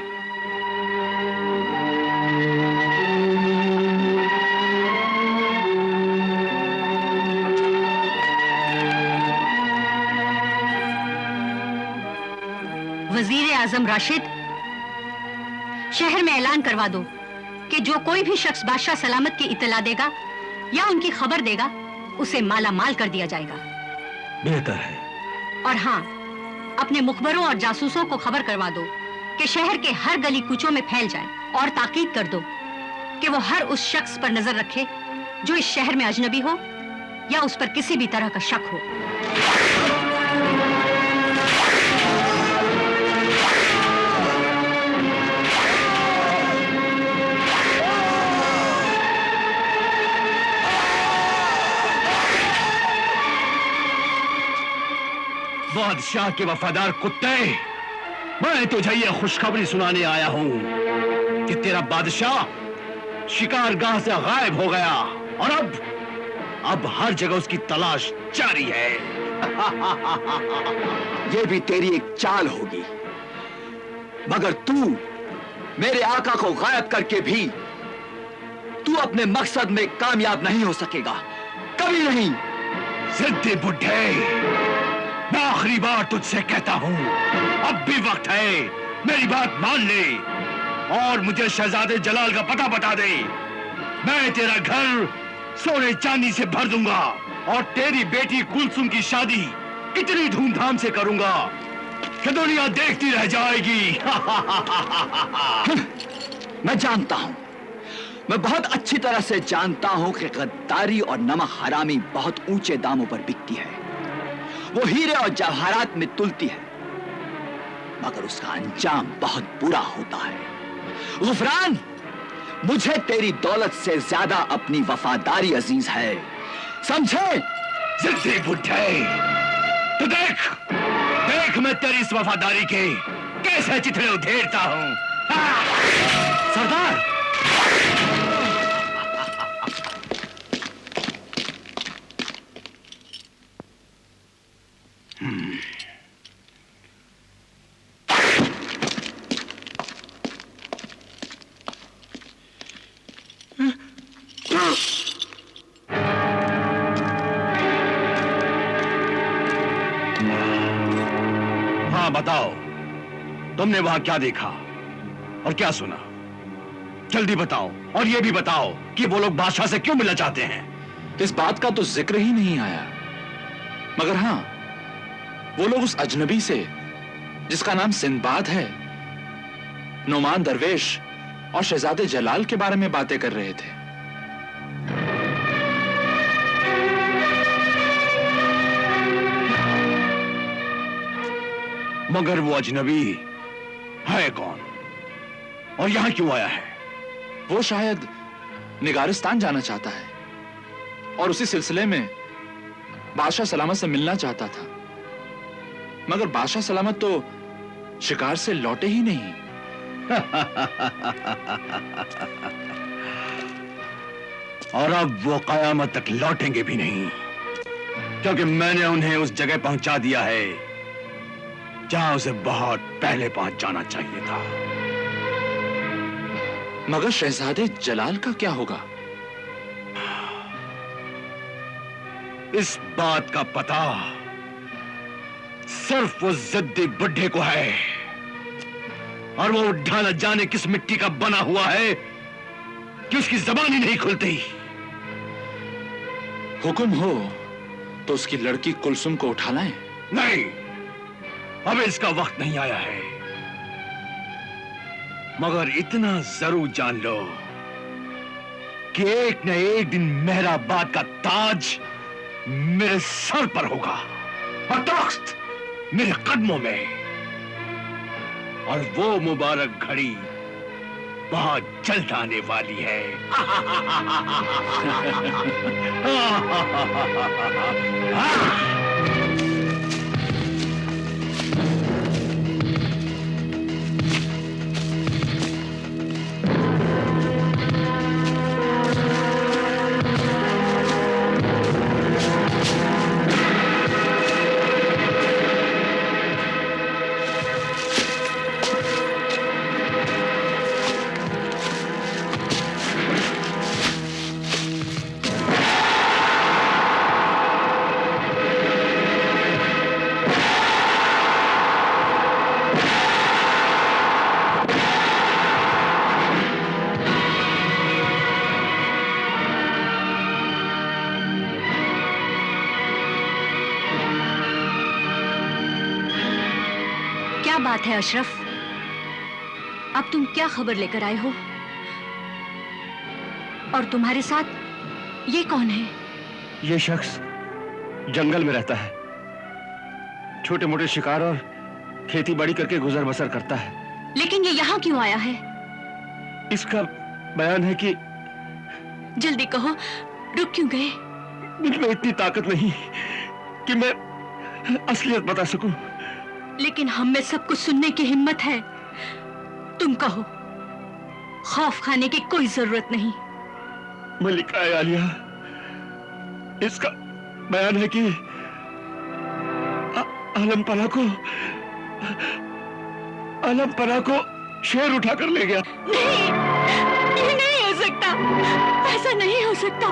वजीर आजम राशिद, शहर में ऐलान करवा दो कि जो कोई भी शख्स बादशाह सलामत की इत्तला देगा या उनकी खबर देगा उसे माला माल कर दिया जाएगा। बेहतर है। और हाँ, अपने मुखबरों और जासूसों को खबर करवा दो कि शहर के हर गली कूचों में फैल जाए और ताकीद कर दो कि वो हर उस शख्स पर नजर रखे जो इस शहर में अजनबी हो या उस पर किसी भी तरह का शक हो। बादशाह के वफादार कुत्ते, मैं तुझे ये खुशखबरी सुनाने आया हूं कि तेरा बादशाह शिकारगाह से गायब हो गया और अब हर जगह उसकी तलाश जारी है। ये भी तेरी एक चाल होगी, मगर तू मेरे आका को गायब करके भी तू अपने मकसद में कामयाब नहीं हो सकेगा, कभी नहीं। जिद्दी बुड्ढे, मैं आखिरी बार तुझसे कहता हूं, अब भी वक्त है, मेरी बात मान ले और मुझे शहजादे जलाल का पता बता दे। मैं तेरा घर सोने चांदी से भर दूंगा और तेरी बेटी कुलसुम की शादी इतनी धूमधाम से करूंगा कि दुनिया देखती रह जाएगी। मैं जानता हूं, मैं बहुत अच्छी तरह से जानता हूं कि गद्दारी और नमक हरामी बहुत ऊंचे दामों पर बिकती है। वो हीरे और जवाहरात में तुलती है, मगर उसका अंजाम बहुत बुरा होता है। गुफरान, मुझे तेरी दौलत से ज्यादा अपनी वफादारी अजीज है, समझे? जिद्दी बुड्ढे, तो देख मैं तेरी इस वफादारी के कैसे चिथड़े उधेड़ता हूं। सरदार, हाँ बताओ, तुमने वहां क्या देखा और क्या सुना? जल्दी बताओ, और ये भी बताओ कि वो लोग बादशाह से क्यों मिलना चाहते हैं। इस बात का तो जिक्र ही नहीं आया, मगर हाँ, वो लोग उस अजनबी से जिसका नाम सिंदबाद है, नुमान दरवेश और शहजादे जलाल के बारे में बातें कर रहे थे। मगर वो अजनबी है कौन और यहां क्यों आया है? वो शायद निगारिस्तान जाना चाहता है और उसी सिलसिले में बादशाह सलामत से मिलना चाहता था, मगर बादशाह सलामत तो शिकार से लौटे ही नहीं। और अब वो कयामत तक लौटेंगे भी नहीं, क्योंकि मैंने उन्हें उस जगह पहुंचा दिया है जहां उसे बहुत पहले पहुंच जाना चाहिए था। मगर शहजादे जलाल का क्या होगा? इस बात का पता सिर्फ उस जिद्दी बुड्ढे को है, और वो उड्ढा न जाने किस मिट्टी का बना हुआ है कि उसकी जबान ही नहीं खुलती। हुक्म हो तो उसकी लड़की कुलसुम को उठा लाएं। नहीं, अब इसका वक्त नहीं आया है, मगर इतना जरूर जान लो कि एक न एक दिन मेहराबाद का ताज मेरे सर पर होगा और तख्त मेरे कदमों में, और वो मुबारक घड़ी बहुत जल्द आने वाली है। बात है अशरफ? अब तुम क्या खबर लेकर आए हो? और तुम्हारे साथ ये कौन है? ये शख्स जंगल में रहता है, छोटे मोटे शिकार और खेती बाड़ी करके गुजर बसर करता है। लेकिन ये यहाँ क्यों आया है? इसका बयान है कि जल्दी कहो, रुक क्यों गए? मुझमें इतनी ताकत नहीं कि मैं असलियत बता सकूं। लेकिन हम में सब कुछ सुनने की हिम्मत है। तुम कहो, खौफ खाने की कोई जरूरत नहीं। मलिका आलिया, इसका बयान है कि आलमपरा को शेर उठाकर ले गया। नहीं, ये नहीं हो सकता, ऐसा नहीं हो सकता।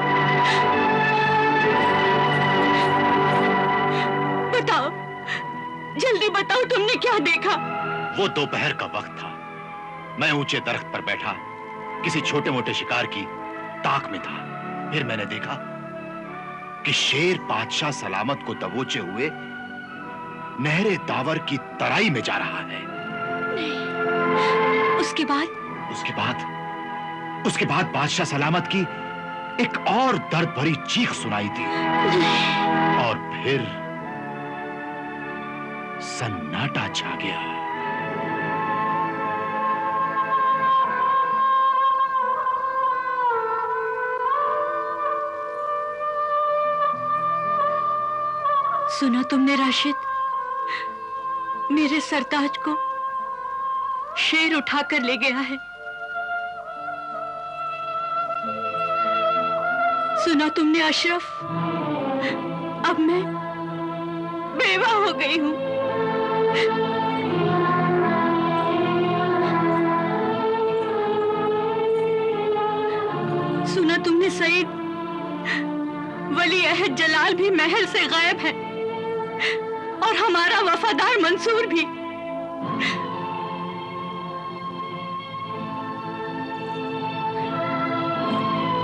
बताओ, जल्दी बताओ, तुमने क्या देखा? वो दोपहर का वक्त था। मैं ऊंचे दरख्त पर बैठा किसी छोटे मोटे शिकार की ताक में था। फिर मैंने देखा कि शेर बादशाह सलामत को दबोचे हुए नहरे दावर की तराई में जा रहा है। नहीं। उसके बाद बादशाह सलामत की एक और दर्द भरी चीख सुनाई दी। और फिर सन्नाटा छा गया। सुना तुमने राशिद? मेरे सरताज को शेर उठाकर ले गया है। सुना तुमने अशरफ? अब मैं बेवा हो गई हूं। सुना तुमने सईद? वली अहद जलाल भी महल से गायब है और हमारा वफादार मंसूर भी।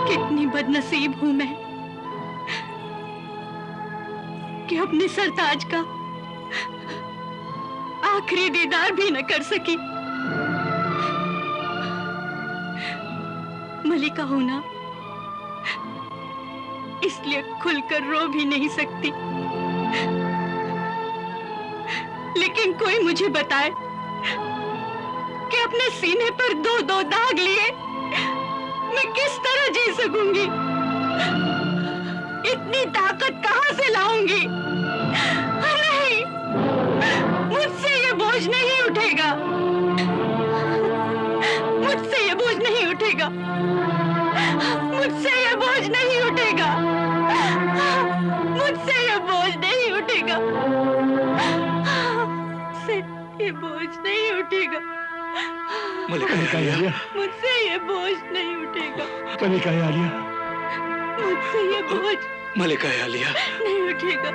कितनी बदनसीब हूं मैं कि अपने सरताज का आखिरी दीदार भी न कर सकी। मलिका हूं ना, इसलिए खुलकर रो भी नहीं सकती। लेकिन कोई मुझे बताए कि अपने सीने पर दो दो दाग लिए मैं किस तरह जी सकूंगी? इतनी ताकत कहां से लाऊंगी? नहीं, मुझसे ये बोझ नहीं उठेगा। मुझसे ये बोझ नहीं उठेगा। मुझसे ये बोझ नहीं उठेगा। मुझसे ये बोझ नहीं उठेगा। ये बोझ नहीं उठेगा। मलिका आलिया, मुझसे ये बोझ नहीं उठेगा। मलिका आलिया, मुझसे ये बोझ मलिका आलिया नहीं उठेगा।